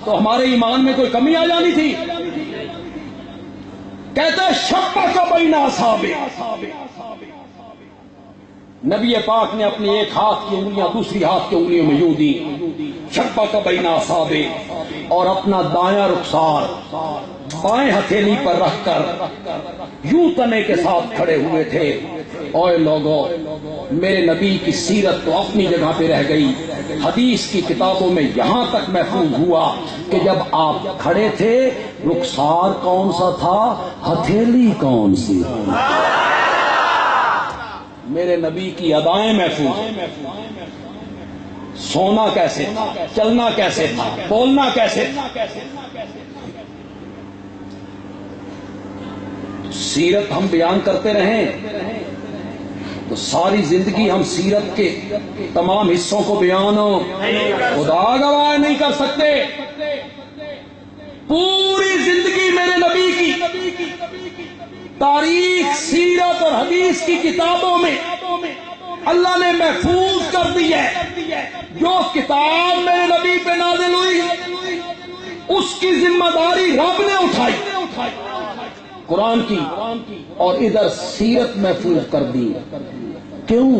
تو ہمارے ایمان میں کوئی کمی آ جانی تھی. کہتا ہے شبک بین اصحابہ، نبی پاک نے اپنی ایک ہاتھ کی انگلیاں دوسری ہاتھ کی انگلیوں میں یوں دی، شبک بین اصحابہ، اور اپنا دایاں رخسار بائیں ہتھیلی پر رکھ کر یوں تنے کے ساتھ کھڑے ہوئے تھے. اوے لوگو، میرے نبی کی سیرت تو اپنی جگہ پہ رہ گئی، حدیث کی کتابوں میں یہاں تک محفوظ ہوا کہ جب آپ کھڑے تھے رخسار کون سا تھا، ہتھیلی کون سی. میرے نبی کی ادائیں محفوظ، سونا کیسے تھا، چلنا کیسے تھا، بولنا کیسے تھا. سیرت ہم بیان کرتے رہیں تو ساری زندگی ہم سیرت کے تمام حصوں کو بیان خدا گواہ نہیں کر سکتے. پوری زندگی میرے نبی کی تاریخ، سیرت اور حدیث کی کتابوں میں اللہ نے محفوظ کر دی ہے. جو کتاب میرے نبی پہ نازل ہوئی اس کی ذمہ داری رب نے اٹھائی، قرآن کی، اور ادھر سیرت محفوظ کر دی. کیوں؟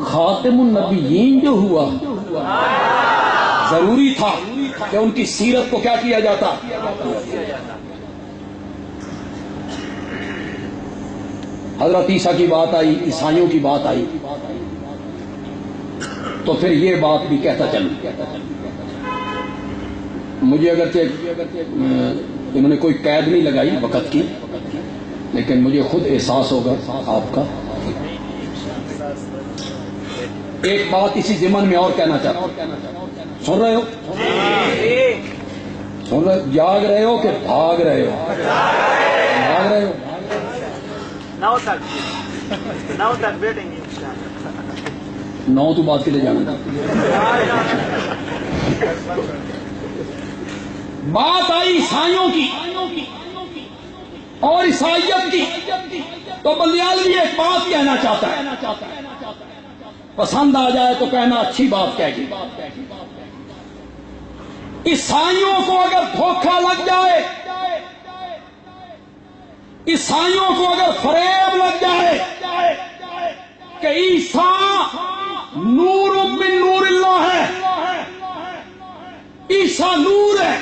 خاتم النبیین جو ہوا ضروری تھا کہ ان کی سیرت کو کیا کیا جاتا. حضرت عیسیٰ کی بات آئی، عیسائیوں کی بات آئی تو پھر یہ بات بھی کہتا چلوں. مجھے اگرچہ انہوں نے کوئی قید نہیں لگائی وقت کی، لیکن مجھے خود احساس ہوگا آپ کا. ایک بات اسی ضمن میں اور کہنا چاہتا ہوں. سن رہے ہو؟ سن رہے؟ جاگ رہے ہو کہ بھاگ رہے ہو؟ بھاگ رہے ہو. نو تو بات کے لیے جانا. بات آئی عیسائیوں کی اور عیسائیت کی تو بندیالوی ایک بات کہنا چاہتا ہے، پسند آ جائے تو کہنا اچھی بات کہہ گی. عیسائیوں کو اگر دھوکہ لگ جائے عیسائیوں کو اگر فریب لگ جائے کہ عیسیٰ نور من نور اللہ ہے، عیسیٰ نور ہے،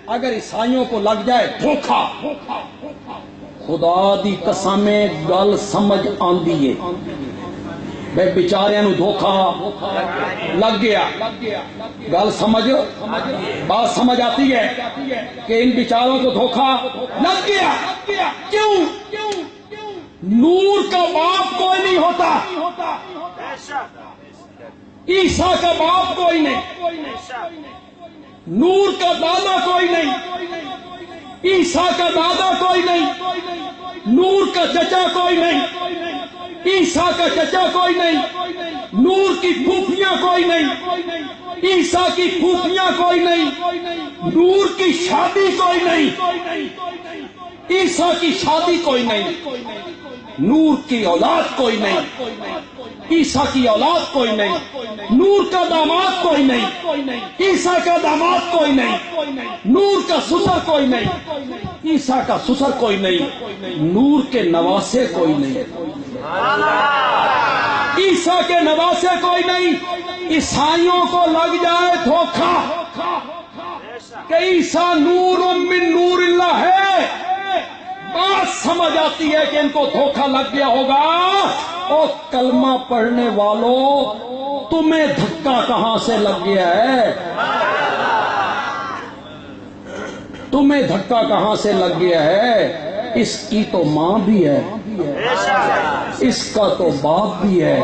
اگر عیسائیوں کو لگ جائے دھوکا، خدا دی قسم گل سمجھ آندی ہے بے بیچاریاں نو دھوکا لگ گیا، گل سمجھ بات سمجھ آتی ہے کہ ان بیچاروں کو دھوکا لگ گیا۔ کیوں؟ نور کا باپ کوئی نہیں ہوتا، عیسیٰ کا باپ کوئی نہیں، نور کا دادا کوئی نہیں، عیسیٰ کا دادا کوئی نہیں، نور کا چچا کوئی نہیں، عیسیٰ کا چچا کوئی نہیں، نور کی پھوپھیاں کوئی نہیں، عیسیٰ کی پھوپھیاں کوئی نہیں، نور کی شادی کوئی نہیں، عیسیٰ کی شادی کوئی نہیں، نور کی اولاد کوئی نہیں، عیسیٰ کی اولاد کوئی نہیں، نور کا داماد کوئی نہیں، عیسیٰ کا داماد کوئی نہیں، نور کا سسر کوئی نہیں، عیسیٰ کا سسر کوئی نہیں، نور کے نواسے کوئی نہیں، عیسیٰ کے نواسے کوئی نہیں۔ عیسائیوں کو لگ جائے دھوکا کہ عیسیٰ نور من نور اللہ ہے، بات سمجھ آتی ہے کہ ان کو دھوکا لگ گیا ہوگا۔ اور کلمہ پڑھنے والوں، تمہیں دھکا کہاں سے لگ گیا ہے؟ تمہیں دھکا کہاں سے لگ گیا ہے؟ اس کی تو ماں بھی ہے، اس کا تو باپ بھی ہے،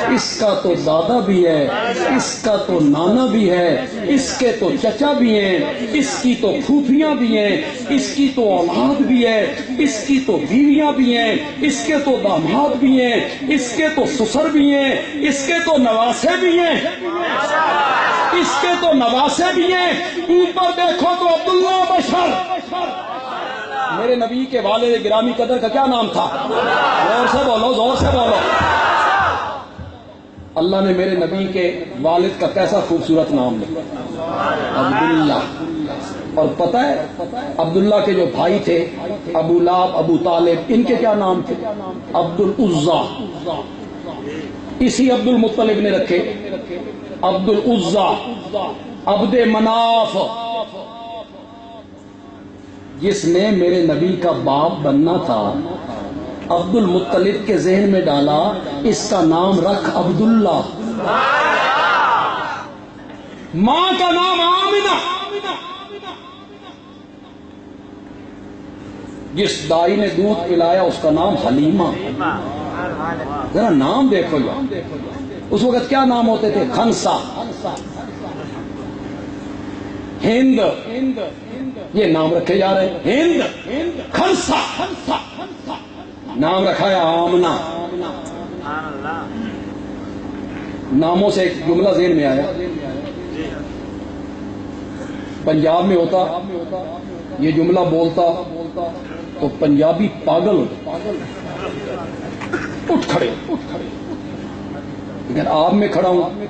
اس کا تو دادا بھی ہے، اس کا تو نانا بھی ہے، اس کے تو چچا بھی ہیں، اس کی تو پھوپھیاں بھی ہیں، اس کی تو اولاد بھی ہے، اس کی تو بیویاں بھی ہیں، اس کے تو داماد بھی ہیں، اس کے تو سسر بھی ہیں، اس کے تو نواسے بھی ہیں، اس کے تو نواسے بھی ہیں۔ اوپر دیکھو تو عبداللہ بشر، میرے نبی کے والد گرامی قدر کا کیا نام تھا؟ زور سے بولو، زور سے بولو۔ اللہ نے میرے نبی کے والد کا کیسا خوبصورت نام لکھا، عبداللہ۔ اور پتہ ہے عبداللہ کے جو بھائی تھے ابو لہب، ابو طالب، ان کے کیا نام تھے؟ عبد العزا۔ اسی عبد المطلب نے رکھے، عبد العزا، عبد مناف۔ جس نے میرے نبی کا باپ بننا تھا، عبد المطلب کے ذہن میں ڈالا اس کا نام رکھ عبداللہ۔ ماں کا نام آمنہ۔ جس دائی نے دودھ پلایا اس کا نام حلیمہ۔ ذرا نام دیکھو یار، اس وقت کیا نام ہوتے تھے؟ خنسا، ہند، یہ نام رکھے جا رہے ہیں، ہند، خنسا، نام رکھا ہے آمنہ۔ ناموں سے ایک جملہ ذہن میں آیا، پنجاب میں ہوتا یہ جملہ بولتا تو پنجابی پاگل اٹھ کھڑے، لیکن آپ میں کھڑا ہوں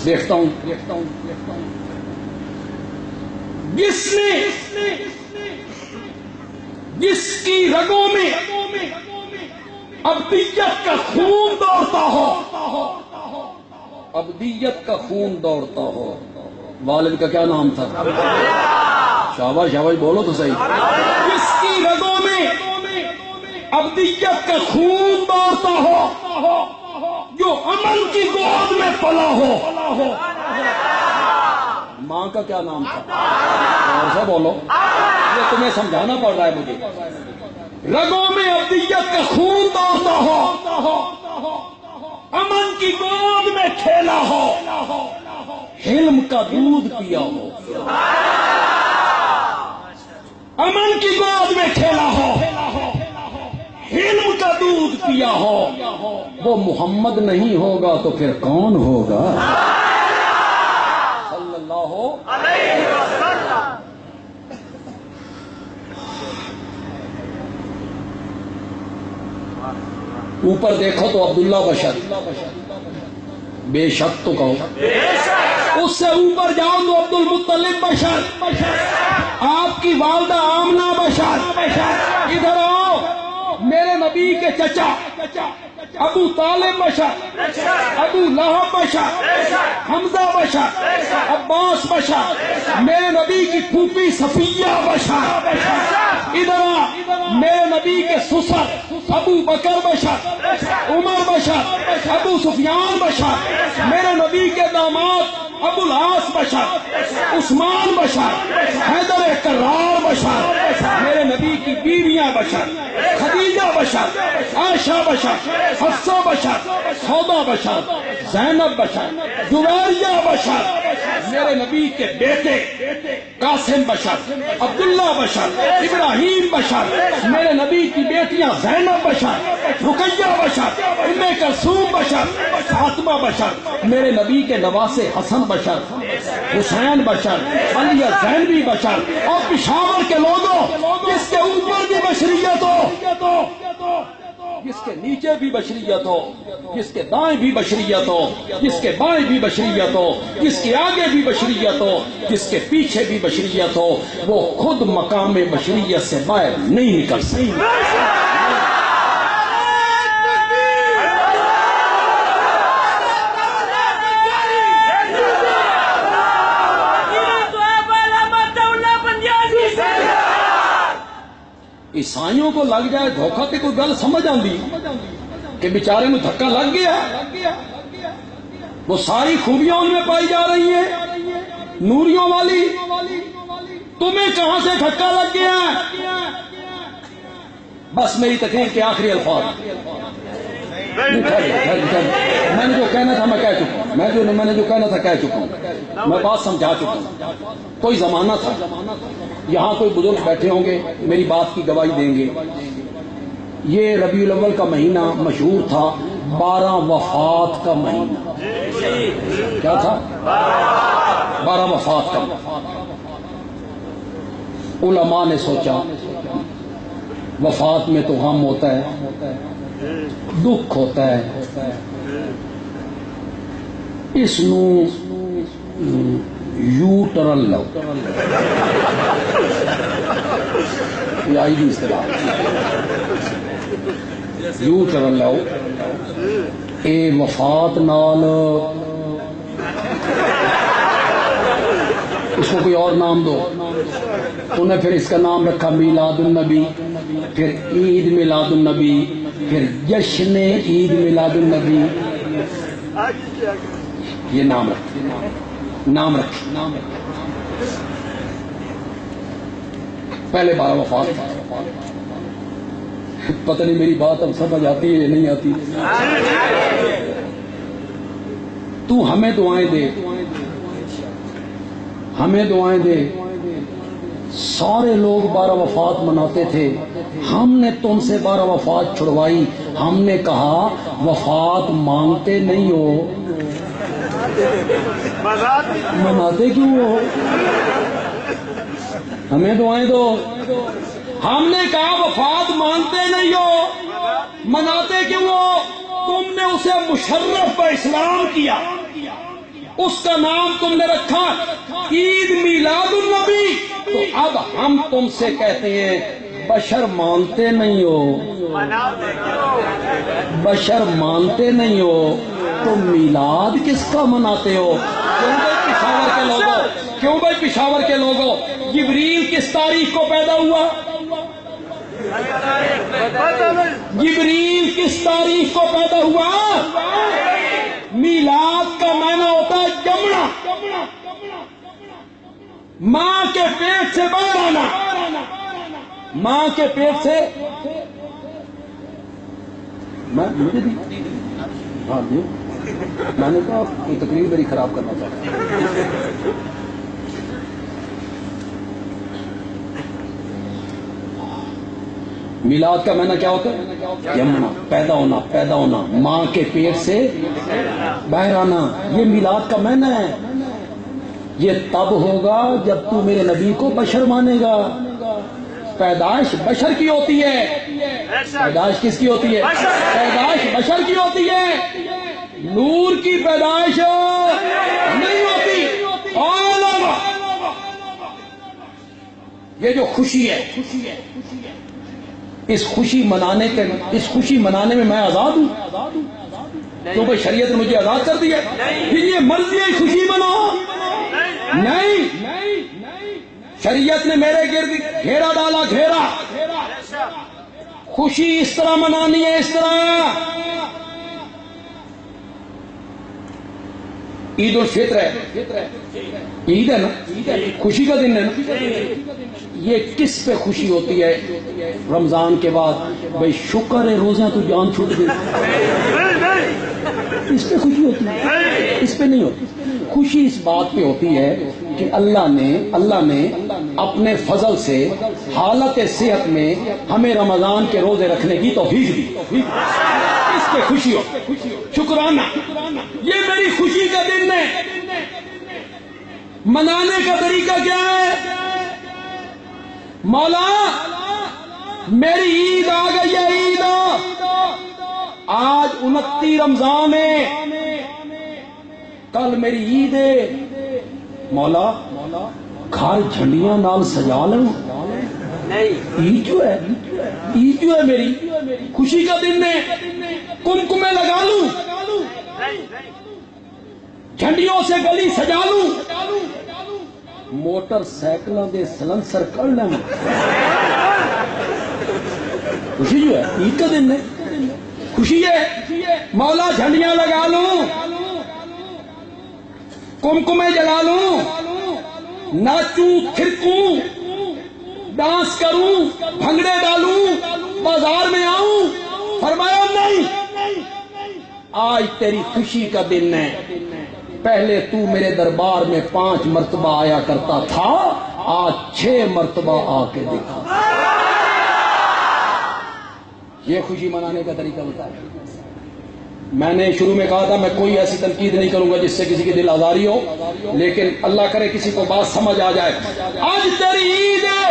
دیکھتا ہوں جس کی رگوں میں ابدیت کا خون دوڑتا ہو، ابدیت کا خون دوڑتا ہو۔ والد کا کیا نام تھا؟ شاباش شاباش بولو تو صحیح۔ جس کی رگوں میں ابدیت کا خون دوڑتا ہو، جو امن کی گود میں پلا ہو۔ ماں کا کیا نام تھا؟ اور سے بولو، یہ تمہیں سمجھانا پڑ رہا ہے مجھے۔ رگوں میں ابدیت کا خون دوڑتا ہو، امن کی گود میں کھیلا ہو، علم کا دودھ پیا ہو، امن کی گود میں کھیلا ہو، علم کا دودھ پیا ہو۔ وہ محمد نہیں ہوگا تو پھر کون ہوگا؟ صلی اللہ علیہ وسلم۔ اوپر دیکھو تو عبداللہ بشر، بے شک تو کہو، اس سے اوپر جاؤ تو عبد المطلب بشر۔ آپ کی والدہ آمنہ بشر، ادھر آؤ، میرے نبی کے چچا ابو طالب بشر، ابو لہب بشر، حمزہ بشر، عباس بشر، میرے نبی کی پھوپھی صفیہ بشر، ادھر آ، میرے نبی کے سسر ابو بکر بشر، عمر بشر، ابو سفیان بشر، میرے نبی کے داماد ابو العاص بشر، عثمان بشر، حیدر کرار بشر، میرے نبی کی بیویاں بشر، خدیجہ بشر، عائشہ بشر، حفصہ بشر، سودا بشر، زینب بشر، جویریہ بشر، میرے نبی کے بیٹے قاسم بشر، عبداللہ بشر، ابراہیم بشر، میرے نبی کی بیٹیاں زینب بشر، رقیہ بشر، ام کلثوم بشر، فاطمہ بشر، میرے نبی کے نواسے حسن بشر، حسین بشر، علی زینبی بشر، اور پشاور کے لوگوں جس کے اوپر بھی بشریت ہو، جس کے نیچے بھی بشریت ہو، جس کے دائیں بھی بشریت ہو، جس کے بائیں بھی بشریت ہو، جس کے آگے بھی بشریت ہو، جس کے پیچھے بھی بشریت ہو، وہ خود مقام بشریت سے باہر نہیں نکل سکتی۔ عیسائیوں کو لگ جائے دھوکہ تے کوئی گل سمجھ آندی کہ بیچارے میں دھکا لگ گیا، وہ ساری خوبیاں ان میں پائی جا رہی ہیں نوریوں والی، تمہیں کہاں سے دھکا لگ گیا؟ بس میری تقریر کے آخری الفاظ، میں نے جو کہنا تھا میں کہہ چکا ہوں، میں نے جو کہنا تھا کہہ چکا ہوں، میں بات سمجھا چکا ہوں۔ کوئی زمانہ تھا، یہاں کوئی بزرگ بیٹھے ہوں گے میری بات کی گواہی دیں گے، یہ ربیع الاول کا مہینہ مشہور تھا 12 وفات کا مہینہ، کیا تھا؟ 12 وفات کا۔ علماء نے سوچا وفات میں تو غم ہوتا ہے، دکھ ہوتا ہے، اس نو یو ٹرن لو، یہ آئی بھی اصطلاح، یو ٹرن لو، اے وفات نال اس کو کوئی اور نام دو، انہیں پھر اس کا نام رکھا میلاد النبی، پھر عید میلاد النبی، پھر جشن عید میلاد النبی، یہ نام رکھ پہلے 12 وفات، پتہ نہیں میری بات اب سمجھ آتی ہے یا نہیں آتی؟ تو ہمیں دعائیں دے، ہمیں دعائیں دے، سارے لوگ 12 وفات مناتے تھے، ہم نے تم سے 12 وفات چھڑوائی، ہم نے کہا وفات مانگتے نہیں ہو، مناتے کیوں ہو؟ ہمیں دعائیں دو، ہم نے کہا وفات مانتے نہیں ہو، مناتے کیوں ہو؟ تم نے اسے مشرف اسلام کیا، اس کا نام تم نے رکھا عید میلاد النبی، تو اب ہم تم سے کہتے ہیں بشر مانتے نہیں ہو، بشر مانتے نہیں ہو، تم میلاد کس کا مناتے ہو؟ کیوں بھائی پشاور کے لوگوں، جبریل کس تاریخ کو پیدا ہوا؟ جبریل کس تاریخ کو پیدا ہوا؟ میلاد کا معنی ہوتا ہے جمنا، ماں کے پیٹ سے باہر آنا، ماں کے پیٹ سے، مجھے دی ہاں جی، میں نے کہا یہ تقریر میری خراب کرنا چاہتا ہوں۔ میلاد کا معنی کیا ہوتا ہے؟ جمنا، پیدا ہونا، پیدا ہونا، ماں کے پیٹ سے باہر آنا، یہ میلاد کا معنی ہے۔ یہ تب ہوگا جب تو میرے نبی کو بشر مانے گا۔ پیدائش بشر کی ہوتی ہے، پیدائش کس کی ہوتی ہے؟ پیدائش بشر کی ہوتی ہے، نور کی پیدائش نہیں ہوتی۔ یہ جو خوشی ہے، اس خوشی منانے میں میں آزاد ہوں؟ تو بھائی شریعت نے مجھے آزاد کر دیا، پھر یہ مرضی ہے خوشی مناؤ؟ نہیں، شریعت نے میرے گرد گھیرا ڈالا، گھیرا۔ خوشی اس طرح منانی ہے، اس طرح۔ عید الفطر ہے، عید ہے نا، خوشی کا دن ہے نا۔ یہ کس پہ خوشی ہوتی ہے رمضان کے بعد؟ بھائی شکر ہے روزہ تو جان چھوٹ گئی، اس پہ خوشی ہوتی ہے، اس پہ نہیں ہوتی۔ خوشی اس بات پہ ہوتی ہے کہ اللہ نے اپنے فضل سے حالت صحت میں ہمیں رمضان کے روزے رکھنے کی توفیق دی، اس پہ خوشی ہو، شکرانہ۔ یہ میری خوشی کا دن ہے۔ منانے کا طریقہ کیا ہے؟ مولا میری عید آ گئی ہے، عید آج 29 رمضان ہے، کل میری عید ہے۔ مولا گھر جھنڈیاں نال سجا لوں، عید جو ہے میری خوشی کا دن ہے، کمکمے لگا لوں، جھنڈیوں سے گلی سجا لوں، موٹر سائیکلوں کے سلنسر کر لیں، خوشی جو ہے عید کا دن ہے، خوشی ہے۔ مولا جھنڈیاں لگا لوں، کمکمے جلا لوں، ناچوں، تھرکوں، ڈانس کروں، بھنگڑے ڈالوں، بازار میں آؤں؟ فرمایا نہیں، آج تیری خوشی کا دن ہے۔ پہلے تو میرے دربار میں 5 مرتبہ آیا کرتا تھا، آج 6 مرتبہ آ کے دیکھا۔ یہ خوشی منانے کا طریقہ بتایا۔ میں نے شروع میں کہا تھا میں کوئی ایسی تنقید نہیں کروں گا جس سے کسی کی دل آزاری ہو، لیکن اللہ کرے کسی کو بات سمجھ آ جائے۔ آج تیری عید ہے۔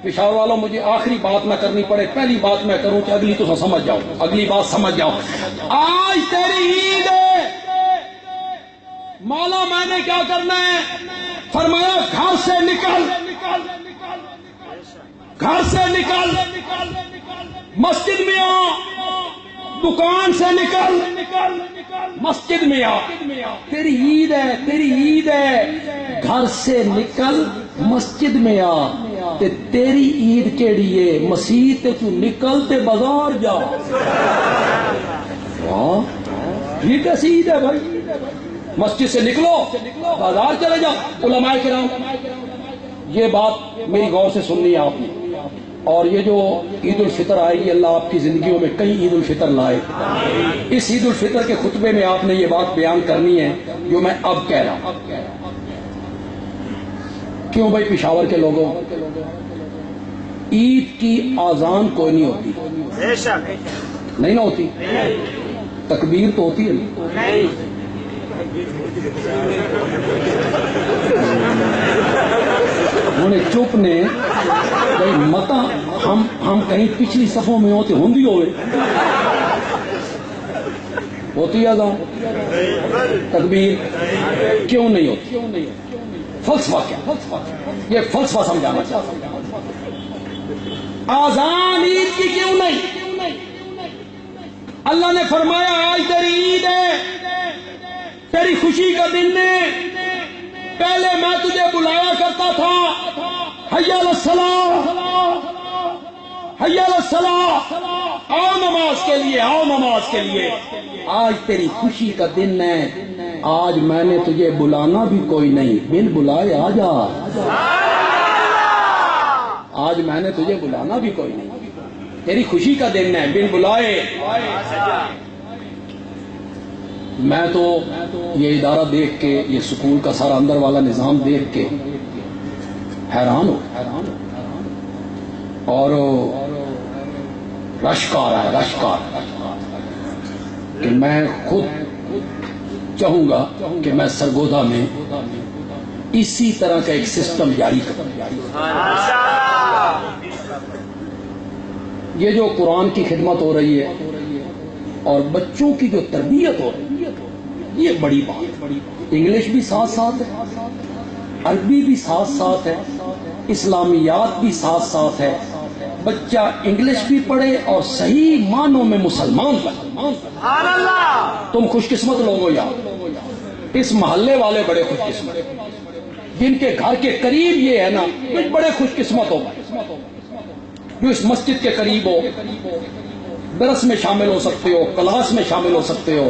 پشاور والوں مجھے آخری بات نہ کرنی پڑے، پہلی بات میں کروں کہ اگلی تو سمجھ جاؤ، اگلی بات سمجھ جاؤ۔ آج تیری عید ہے، مولا میں نے کیا کرنا ہے؟ فرمایا گھر سے نکل، گھر سے نکل، مسجد میں آ، دکان سے نکل، مسجد میں آ، تیری عید ہے، تیری عید ہے۔ گھر سے نکل، مسجد میں آ، تے تیری عید کیڑی ہے؟ مسیح تے تو نکل تے بازار جا۔ یہ کیسی عید ہے بھائی؟ مسجد سے نکلو، بازار چلے جاؤ۔ علماء کرام یہ بات میری غور سے سننی ہے آپ نے، اور یہ جو عید الفطر آئے گی اللہ آپ کی زندگیوں میں کئی عید الفطر لائے۔ اس عید الفطر کے خطبے میں آپ نے یہ بات بیان کرنی ہے جو میں اب کہہ رہا ہوں۔ کیوں بھائی پشاور کے لوگوں، عید کی آذان کوئی نہیں ہوتی، نہیں نہ ہوتی، تکبیر تو ہوتی ہے نا؟ انہوں نے چپ نے بھائی متا ہم کہیں پچھلی صفوں میں ہوتے ہوں ہوئے ہوتی آذان، تکبیر کیوں نہیں ہوتی؟ فلسفہ کیا؟ یہ فلسفہ سمجھانا چاہتا ہوں۔ آذان عید کی کیوں نہیں؟ اللہ نے فرمایا آج تیری عید ہے، تیری خوشی کا دن ہے۔ پہلے میں تجھے بلایا کرتا تھا، حی علی الصلاۃ، حی علی الصلاۃ، آؤ نماز کے لیے، آؤ نماز کے لیے۔ آج تیری خوشی کا دن ہے، آج میں نے تجھے بلانا بھی کوئی نہیں، بن بلائے آ جا۔ آج میں نے تجھے بلانا بھی کوئی نہیں، تیری خوشی کا دن ہے، بن بلائے۔ میں تو یہ ادارہ دیکھ کے، یہ سکول کا سارا اندر والا نظام دیکھ کے حیران ہو، اور رشک آ رہا ہے، رشک آ رہا ہے کہ میں خود چاہوں گا کہ میں سرگودا میں اسی طرح کا ایک سسٹم جاری کروں۔ یہ جو قرآن کی خدمت ہو رہی ہے اور بچوں کی جو تربیت ہو رہی ہے، یہ بڑی بات ہے۔ انگلش بھی ساتھ ساتھ ہے، عربی بھی ساتھ ساتھ ہے، اسلامیات بھی ساتھ ساتھ ہے، بچہ انگلش بھی پڑھے اور صحیح معنوں میں مسلمان بنے۔ تم خوش قسمت لوگ ہو یار، اس محلے والے بڑے خوش قسمت، جن کے گھر کے قریب یہ ہے نا، کچھ بڑے خوش قسمت ہو جو اس مسجد کے قریب ہو، درس میں شامل ہو سکتے ہو، کلاس میں شامل ہو سکتے ہو،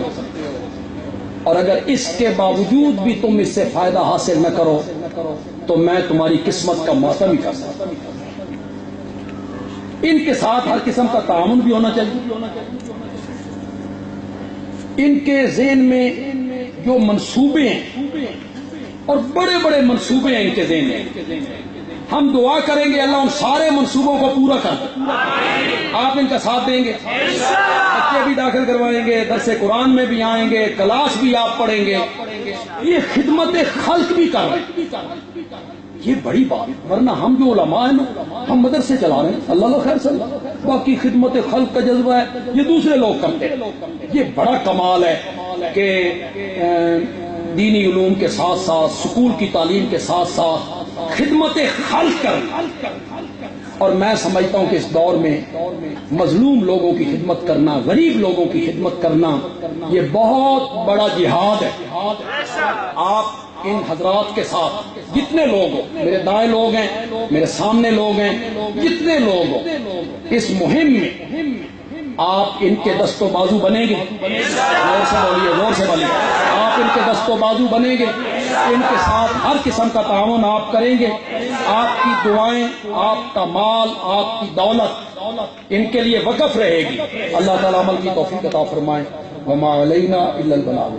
اور اگر اس کے باوجود بھی تم اس سے فائدہ حاصل نہ کرو تو میں تمہاری قسمت کا ماتم ہی کر سکتا ہوں۔ ان کے ساتھ ہر قسم کا تعاون بھی ہونا چاہیے۔ ان کے ذہن میں جو منصوبے ہیں اور بڑے بڑے منصوبے ہیں ان کے ذہن میں، ہم دعا کریں گے اللہ ان سارے منصوبوں کو پورا کر دے۔ آپ ان کا ساتھ دیں گے، بچے بھی داخل کروائیں گے، درس قرآن میں بھی آئیں گے، کلاس بھی آپ پڑھیں گے، یہ خدمت خلق بھی کر رہے ہیں، یہ بڑی بات۔ ورنہ ہم جو علماء ہیں نا، ہم مدرسے چلا رہے ہیں، اللہ خیر صلی اللہ، باقی خدمت خلق کا جذبہ ہے یہ دوسرے لوگ کرتے ہیں۔ یہ بڑا کمال ہے کہ دینی علوم کے ساتھ ساتھ، سکول کی تعلیم کے ساتھ ساتھ خدمت خلق کرنا، اور میں سمجھتا ہوں کہ اس دور میں مظلوم لوگوں کی خدمت کرنا، غریب لوگوں کی خدمت کرنا، یہ بہت بڑا جہاد ہے۔ آپ ان حضرات کے ساتھ جتنے لوگ ہو، میرے دائیں لوگ ہیں، میرے سامنے لوگ ہیں، جتنے لوگ ہو، اس مہم میں آپ ان کے دست و بازو بنیں گے۔ زور سے بولیے، زور سے بولیے، آپ ان کے دست و بازو بنیں گے، ان کے ساتھ ہر قسم کا تعاون آپ کریں گے۔ آپ کی دعائیں، آپ کا مال، آپ کی دولت ان کے لیے وقف رہے گی۔ اللہ تعالیٰ عمل کی توفیق عطا فرمائے۔ وما علینا الا البلاغ۔